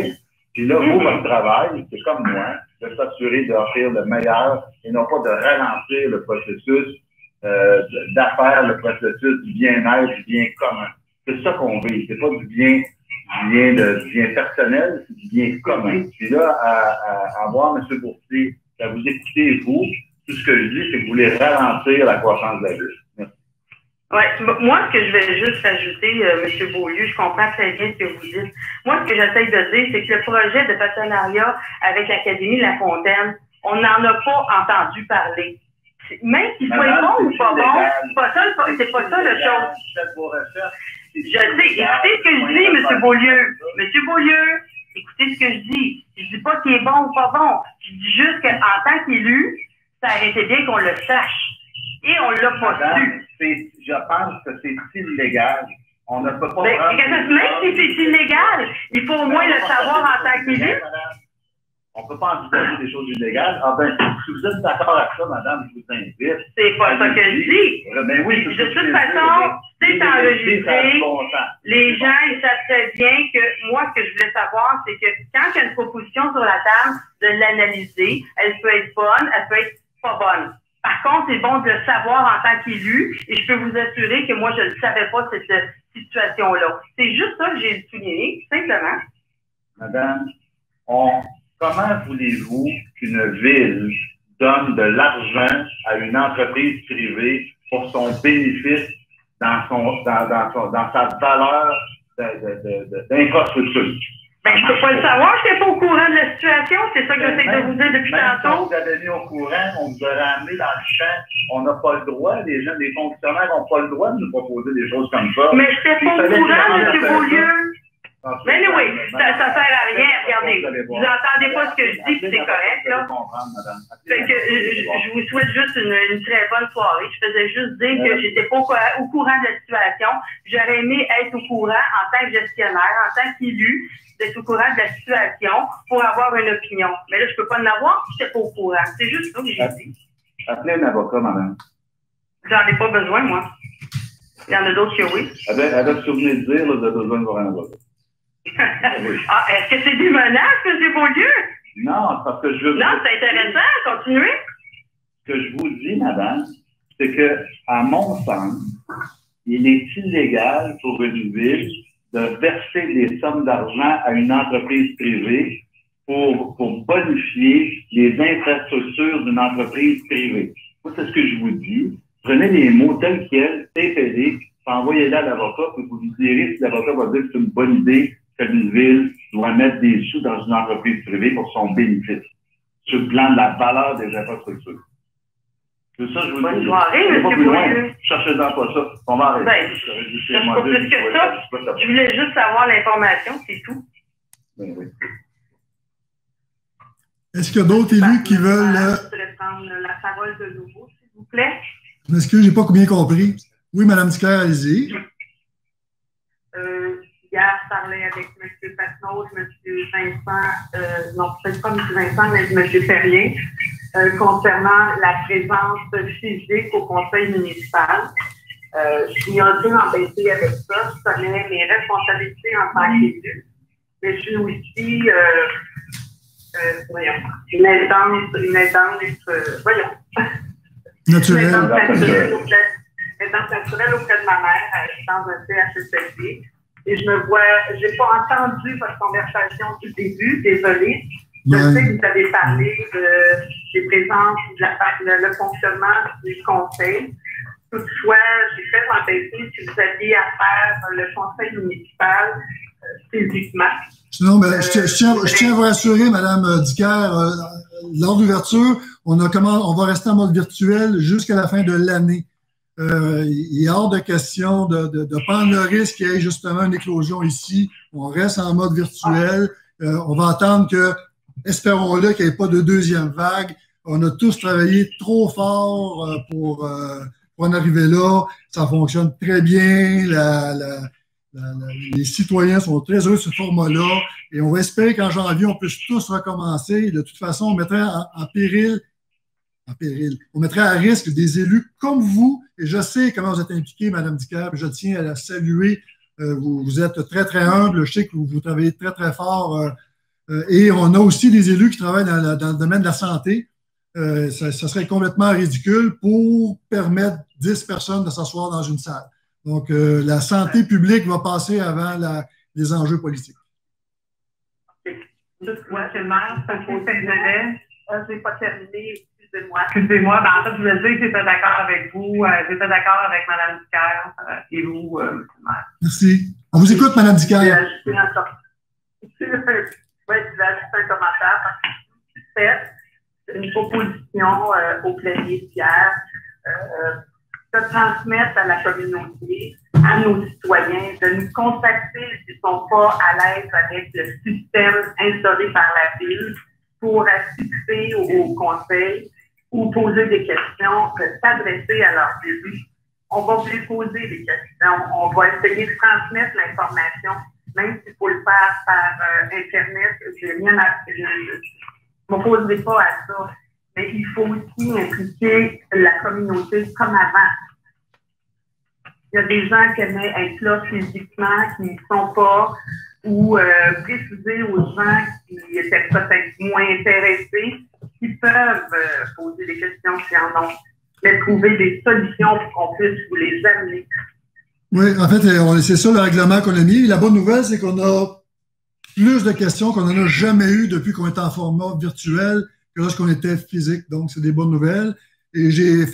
Puis là, vous, votre travail, c'est comme moi, de s'assurer d'offrir le meilleur et non pas de ralentir le processus d'affaires, le processus du bien-être, du bien commun. C'est ça qu'on veut. C'est pas du bien personnel, c'est du bien commun. Puis là, à voir M. Boursier, à vous écouter, vous, tout ce que je dis, c'est que vous voulez ralentir la croissance de la ville. Merci. Oui, moi, ce que je vais juste ajouter, M. Beaulieu, je comprends très bien ce que vous dites. Moi, ce que j'essaie de dire, c'est que le projet de partenariat avec l'Académie La Fontaine, on n'en a pas entendu parler. Même qu'il soit bon ou pas bon, c'est pas ça le chose. Je sais, écoutez ce que je dis, M. Beaulieu. M. Beaulieu, écoutez ce que je dis. Je dis pas qu'il est bon ou pas bon. Je dis juste qu'en tant qu'élu, ça aurait été bien qu'on le sache. Et on l'a pas su. Je pense que c'est illégal. On ne peut pas même si c'est illégal, il faut au moins le savoir en tant qu'élu. On ne peut pas envisager des choses illégales. Ah ben, si vous êtes d'accord avec ça, madame, je vous invite. C'est pas ça que je dis. Ben oui, de toute façon, c'est enregistré. Les gens, ils savent très bien que moi, ce que je voulais savoir, c'est que quand il y a une proposition sur la table, de l'analyser. Elle peut être bonne, elle peut être pas bonne. Par contre, c'est bon de le savoir en tant qu'élu, et je peux vous assurer que moi, je ne savais pas cette situation-là. C'est juste ça que j'ai souligné, simplement. Madame, comment voulez-vous qu'une ville donne de l'argent à une entreprise privée pour son bénéfice dans sa valeur d'infrastructure? Ben, je peux pas le savoir, je n'étais pas au courant de la situation, c'est ça que j'essaie de vous dire depuis tantôt. On vous avait mis au courant, on vous a ramené dans le champ, on n'a pas le droit, les fonctionnaires n'ont pas le droit de nous proposer des choses comme ça. Mais je n'étais pas au courant, M. Beaulieu. Mais oui, ça ne sert à rien, regardez. Vous n'entendez pas ce que je dis, c'est correct, là. Fait que je vous souhaite juste une très bonne soirée. Je faisais juste dire que j'étais pas au courant de la situation. J'aurais aimé être au courant en tant que gestionnaire, en tant qu'élu, d'être au courant de la situation pour avoir une opinion. Mais là, je peux pas en avoir, je n'étais pas au courant. C'est juste ça que j'ai dit. Appelez un avocat, madame. J'en ai pas besoin, moi. Il y en a d'autres que oui. Avec ce que vous venez de dire, vous avez besoin de voir un avocat. Ah, est-ce que c'est des menaces, M. Beaulieu? Non, parce que je veux... Non, c'est intéressant. Continuez. Ce que je vous dis, madame, c'est que, à mon sens, il est illégal pour une ville de verser des sommes d'argent à une entreprise privée pour bonifier les infrastructures d'une entreprise privée. Moi, c'est ce que je vous dis. Prenez les mots tels quels, épellez, envoyez-les à l'avocat, puis vous lui direz si l'avocat va dire que c'est une bonne idée qu'une ville doit mettre des sous dans une entreprise privée pour son bénéfice, sur le plan de la valeur des infrastructures. C'est ça, je vous dis. Bonne soirée, M. Beaulieu. Cherchez-en pas ça. On va arrêter. Ben, je ne pas plus que ça. Je voulais juste savoir l'information, c'est tout. Ben oui. Est-ce qu'il y a d'autres élus qui veulent... Je voulais prendre la parole de nouveau, s'il vous plaît. Je m'excuse, je n'ai pas bien compris. Oui, Mme Dicker, allez-y. Hier, je parlais avec M. Patnaud, M. Vincent, non, peut-être pas M. Vincent, mais M. Ferrier. concernant la présence physique au conseil municipal. Je suis un peu embêtée avec ça. Je connais mes responsabilités en tant qu'élu. Mais je suis aussi une aidante, voyons. Naturelle. Une aidante naturelle auprès de ma mère, dans un CHSLD. Et j'ai pas entendu votre conversation du début, désolée. Je sais que vous avez parlé des présences, le fonctionnement du conseil. Toutefois, j'ai fait m'embêter si vous aviez à faire le conseil municipal physiquement. Non, mais je tiens à vous rassurer, Mme Dicker, lors d'ouverture, on va rester en mode virtuel jusqu'à la fin de l'année. Il est hors de question de prendre le risque qu'il y ait justement une éclosion ici. On reste en mode virtuel. On va attendre que, espérons-le, qu'il n'y ait pas de deuxième vague. On a tous travaillé trop fort pour en arriver là. Ça fonctionne très bien. Les citoyens sont très heureux de ce format-là. Et on va espérer qu'en janvier, on puisse tous recommencer. De toute façon, on mettrait en péril. On mettrait à risque des élus comme vous. Et je sais comment vous êtes impliquée, Mme Dicker. Je tiens à la saluer. Vous êtes très, très humble. Je sais que vous travaillez très, très fort. Et on a aussi des élus qui travaillent dans le domaine de la santé. Ça serait complètement ridicule pour permettre 10 personnes de s'asseoir dans une salle. Donc, la santé publique va passer avant les enjeux politiques. Moi, c'est maire, ça fait fin de délai. Je n'ai pas terminé. Excusez-moi. Excusez-moi. En fait, je voulais dire que j'étais d'accord avec vous. J'étais d'accord avec Mme Dicker et vous, M. le maire. Merci. On vous écoute, Mme Dicker. Je vais ajouter un commentaire. C'est une proposition au plénier d'hier de transmettre à la communauté, à nos citoyens, de nous contacter s'ils ne sont pas à l'aise avec le système instauré par la Ville pour assister au conseil ou poser des questions, s'adresser à leurs élus. On va vous les poser des questions. On va essayer de transmettre l'information, même s'il faut le faire par Internet. Je ne m'opposerai pas à ça. Mais il faut aussi impliquer la communauté comme avant. Il y a des gens qui aimaient être là physiquement, qui ne sont pas, ou préciser aux gens qui étaient peut-être moins intéressés, qui peuvent poser des questions s'ils en ont, mais trouver des solutions pour qu'on puisse vous les amener. Oui, en fait, c'est ça le règlement qu'on a mis. La bonne nouvelle, c'est qu'on a plus de questions qu'on n'en a jamais eu depuis qu'on est en format virtuel que lorsqu'on était physique. Donc, c'est des bonnes nouvelles. Et j'ai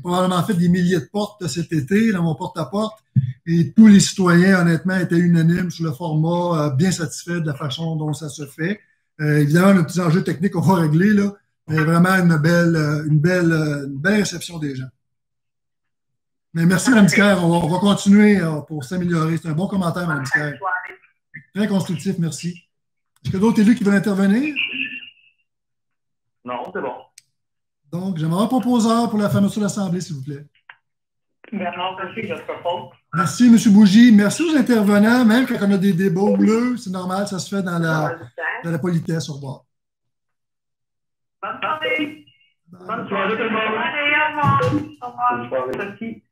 probablement fait des milliers de portes cet été dans mon porte-à-porte. Et tous les citoyens, honnêtement, étaient unanimes sur le format, bien satisfaits de la façon dont ça se fait. Évidemment, nos petits enjeux techniques, on va régler, là. Mais vraiment une belle réception des gens. Mais merci, Mme Dicker. On va continuer pour s'améliorer. C'est un bon commentaire, Mme Dicker. Très constructif, merci. Est-ce qu'il y a d'autres élus qui veulent intervenir? Non, c'est bon. Donc, j'aimerais un proposeur pour la fermeture de l'Assemblée, s'il vous plaît. Bernard Cossi, je propose. Merci, M. Bougie. Merci aux intervenants. Même quand on a des débats houleux, c'est normal, ça se fait dans la politesse. Au revoir. Bonne soirée. Bonne soirée, tout le monde. Au revoir. Bonne soirée.